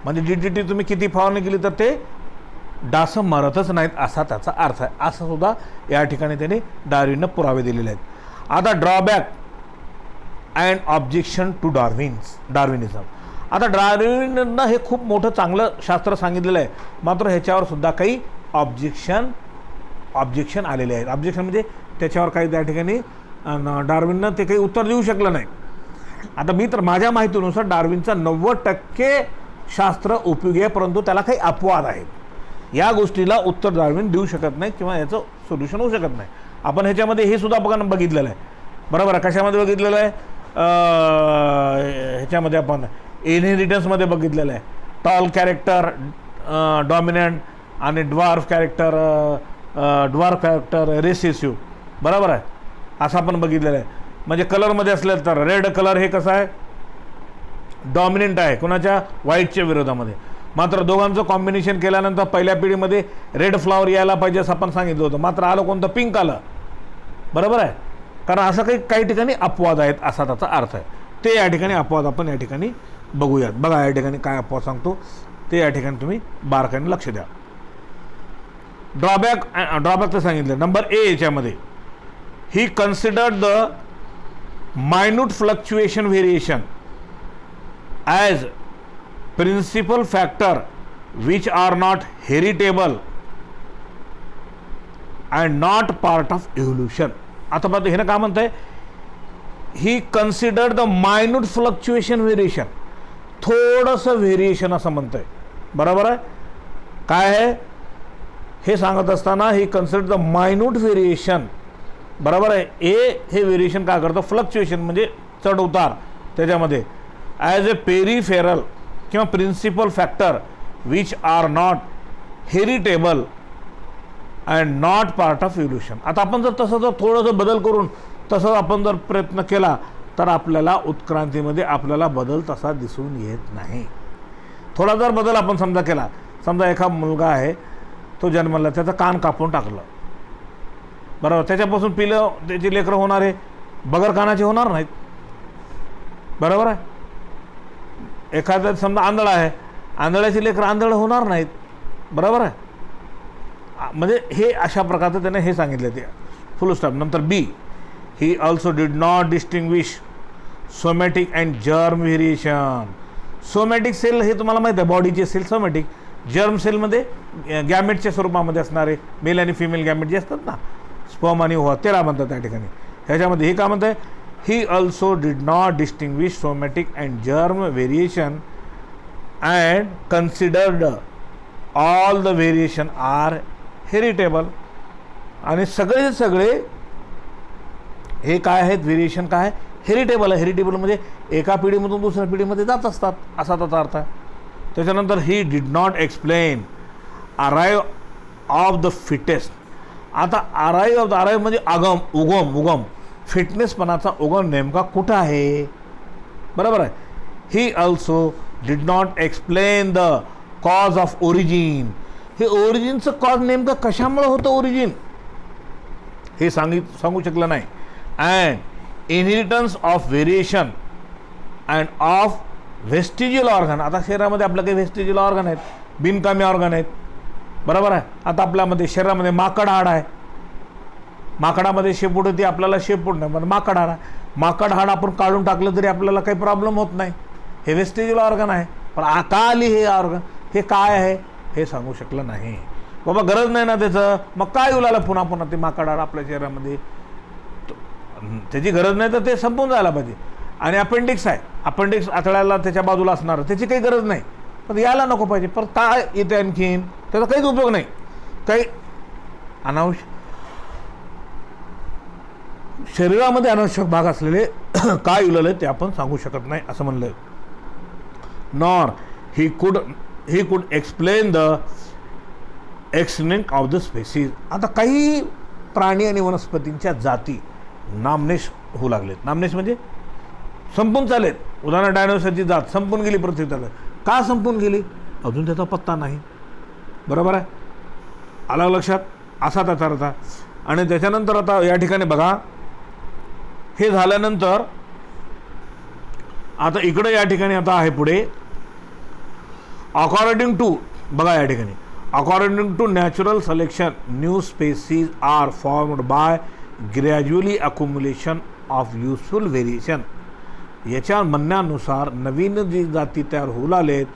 म्हणजे DDT तुम्ही किती फवारणी केली तर ते डास मरतच नाहीत असा त्याचा अर्थ आहे. असं सुद्धा या ठिकाणी त्याने डार्विननं पुरावे दिलेले आहेत. आता ड्रॉबॅक अँड ऑब्जेक्शन टू डार्विनिझम. आता डार्विननं हे खूप मोठं चांगलं शास्त्र सांगितलेलं आहे, मात्र ह्याच्यावर सुद्धा काही ऑब्जेक्शन आलेले आहेत. ऑब्जेक्शन म्हणजे त्याच्यावर काही त्या ठिकाणी डार्विननं ते काही उत्तर देऊ शकलं नाही. आता मी तर माझ्या माहितीनुसार डार्विनचा 90% शास्त्र उपयोगी आहे, परंतु त्याला काही अपवाद आहेत. या गोष्टीला उत्तर डार्विन देऊ शकत नाही किंवा याचं सोल्युशन होऊ शकत नाही. आपण ह्याच्यामध्ये हे सुद्धा बघितलेलं आहे, बरोबर आहे. कशामध्ये बघितलेलं आहे, ह्याच्यामध्ये आपण इनहेरिटन्समध्ये बघितलेलं आहे. टॉल कॅरेक्टर डॉमिनंट आणि ड्वार्फ कॅरेक्टर रेसेसिव्ह, बरोबर आहे, असं आपण बघितलेलं आहे. म्हणजे कलरमध्ये असलं तर रेड कलर हे कसं आहे, डॉमिनंट आहे कोणाच्या, व्हाईटच्या विरोधामध्ये. मात्र दोघांचं कॉम्बिनेशन केल्यानंतर पहिल्या पिढीमध्ये रेड फ्लॉवर यायला पाहिजे असं आपण सांगितलं होतं, मात्र आलं कोणतं, पिंक आलं, बरोबर आहे. कारण असं काही ठिकाणी अपवाद आहेत असा त्याचा अर्थ आहे. ते या ठिकाणी अपवाद आपण या ठिकाणी बघूयात. बघा या ठिकाणी काय अपवाद सांगतो ते या ठिकाणी तुम्ही बारकाईने लक्ष द्या. ड्रॉबॅक तर सांगितलं. नंबर ए याच्यामध्ये, he considered the minute fluctuation variation as principle factor which are not heritable and not part of evolution. आता बघा हे ना काय म्हणत आहे, he considered the minute fluctuation variation, थोडंसं व्हेरिएशन असं म्हणत आहे, बरोबर आहे. काय आहे हे सांगत असताना ही कन्सिडर द मायन्यूट व्हेरिएशन, बरोबर आहे. हे व्हेरिएशन काय करतं, फ्लक्च्युएशन म्हणजे चढ उतार त्याच्यामध्ये, ॲज ए पेरिफेरल किंवा principal factor which are not heritable and not part of evolution. आता आपण जर थोडंसं बदल करून तसं आपण जर प्रयत्न केला तर आपल्याला उत्क्रांतीमध्ये आपल्याला बदल तसा दिसून येत नाही. थोडा जर बदल आपण समजा केला, समजा एका मुलगा आहे तो जन्मला, त्याचं कान कापून टाकलं, बरोबर, त्याच्यापासून पिलं त्याची लेकरं होणार आहे, बगर कानाचे होणार नाहीत, बरोबर आहे. एखादा समजा आंधळा आहे, आंधळ्याची लेकरं आंधळ होणार नाहीत, बरोबर आहे. म्हणजे हे अशा प्रकारचं त्याने हे सांगितलं ते फुल स्टॉप. नंतर B, he also did not distinguish somatic and germ variation. Somatic cell हे तुम्हाला माहीत आहे, बॉडीचे सेल सोमॅटिक, जर्म सेलमध्ये गॅमेटच्या स्वरूपामध्ये असणारे मेल आणि फिमेल गॅमेट जे असतात ना, स्पर्म आणि ओव्हा, त्याला म्हणतात त्या ठिकाणी. ह्याच्यामध्ये हे काय म्हणत आहे, he also did not distinguish somatic and germ variation and considered all the variation are heritable. आणि सगळे हे काय आहेत, व्हेरिएशन काय आहे, हेरिटेबल आहे. हेरिटेबल म्हणजे एका पिढीमधून दुसऱ्या पिढीमध्ये जात असतात असा त्याचा अर्थ आहे. त्याच्यानंतर he did not explain arrive of the fittest. आता अराईव्ह म्हणजे उगम फिटनेसपणाचा उगम नेमका कुठं आहे? बरोबर आहे. He also did not explain the cause of origin. हे ओरिजिनचं कॉज नेमकं कशामुळे होतं ओरिजिन हे सांगू शकलं नाही. And inheritance of variation and of vestigial organ. आता शरीरामध्ये आपलं काही व्हेस्टिजियल ऑर्गन आहेत, बिनकामी ऑर्गन आहेत. बरोबर आहे. आता आपल्यामध्ये शरीरामध्ये माकड हाड आहे. माकडामध्ये शेपूट होती, आपल्याला शेपूट नाही, पण माकड हाड आहे. माकड हाड आपण काढून टाकलं तरी आपल्याला काही प्रॉब्लेम होत नाही. हे व्हेस्टिजियल ऑर्गन आहे. पण का आली हे ऑर्गन, हे काय आहे हे सांगू शकलं नाही. बाबा गरज नाही ना त्याचं, मग काय येऊ लागलं पुन्हा पुन्हा ते माकड हाड आपल्या शरीरामध्ये? त्याची गरज नाही तर ते संपून जायला पाहिजे. आणि अपेंडिक्स आहे, अपेंडिक्स आतड्याला त्याच्या बाजूला असणार, त्याची काही गरज नाही, पण यायला नको पाहिजे. पण काय येते आणखीन, त्याचा काहीच उपयोग नाही. काही अनावश्यक शरीरामध्ये अनावश्यक भाग असलेले काय उरलेले ते आपण सांगू शकत नाही असं म्हणलं. Nor he could explain the extinction of the species. आता काही प्राणी आणि वनस्पतींच्या जाती नामनेश होऊ लागलेत. नामनेश म्हणजे संपून चालेत. उदाहरण डायनोसरची जात संपून गेली पृथ्वीतलं. का संपून गेली अजून त्याचा पत्ता नाही. बरोबर आहे, आलं लक्षात? असा त्याचा अर्थ. आणि त्याच्यानंतर आता या ठिकाणी बघा, हे झाल्यानंतर आता इकडे या ठिकाणी आता आहे पुढे अकॉर्डिंग टू, बघा या ठिकाणी according to natural selection new species are formed by gradually accumulation of useful variation. याच्या म्हणण्यानुसार नवीन जी जाती तयार होऊ लागलेत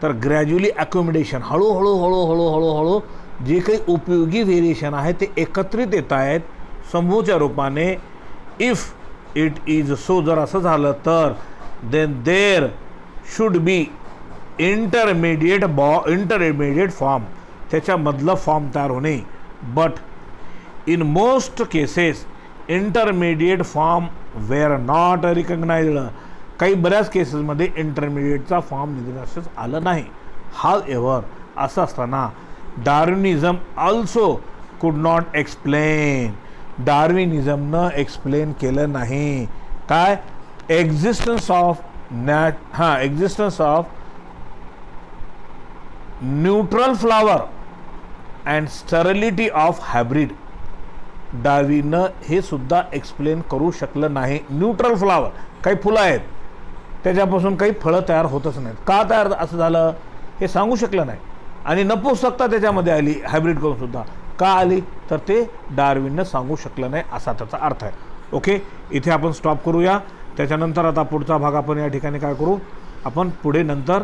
तर ग्रॅज्युअली अक्युम्युलेशन, हळूहळू जे काही उपयोगी व्हेरिएशन आहे ते एकत्रित येत आहेत समूहाच्या रूपाने. इफ इट इज सो, जर असं झालं तर then there should be intermediate form, त्याच्यामधलं फॉर्म तयार होणे. But in most cases intermediate form were not recognised. काही बऱ्याच केसेसमध्ये इंटरमिडिएटचा फॉर्म निदर्शनास आलं नाही. हाउएव्हर, असं असताना Darwinism also could not explain. डार्विनिझमनं एक्सप्लेन केलं नाही काय? Existence of neutral flower and sterility of hybrid. डार्विननं हे सुद्धा एक्सप्लेन करू शकलं नाही. न्यूट्रल फ्लावर, काही फुलं आहेत त्याच्यापासून काही फळं तयार होतच नाहीत. का तयार असं झालं हे सांगू शकलं नाही. आणि नपुंसकता त्याच्यामध्ये आली हायब्रिड करून सुद्धा. का आली तर ते डार्विननं सांगू शकलं नाही असा त्याचा अर्थ आहे. ओके, इथे आपण स्टॉप करूया. त्याच्यानंतर आता पुढचा भाग आपण या ठिकाणी काय करू, आपण पुढे नंतर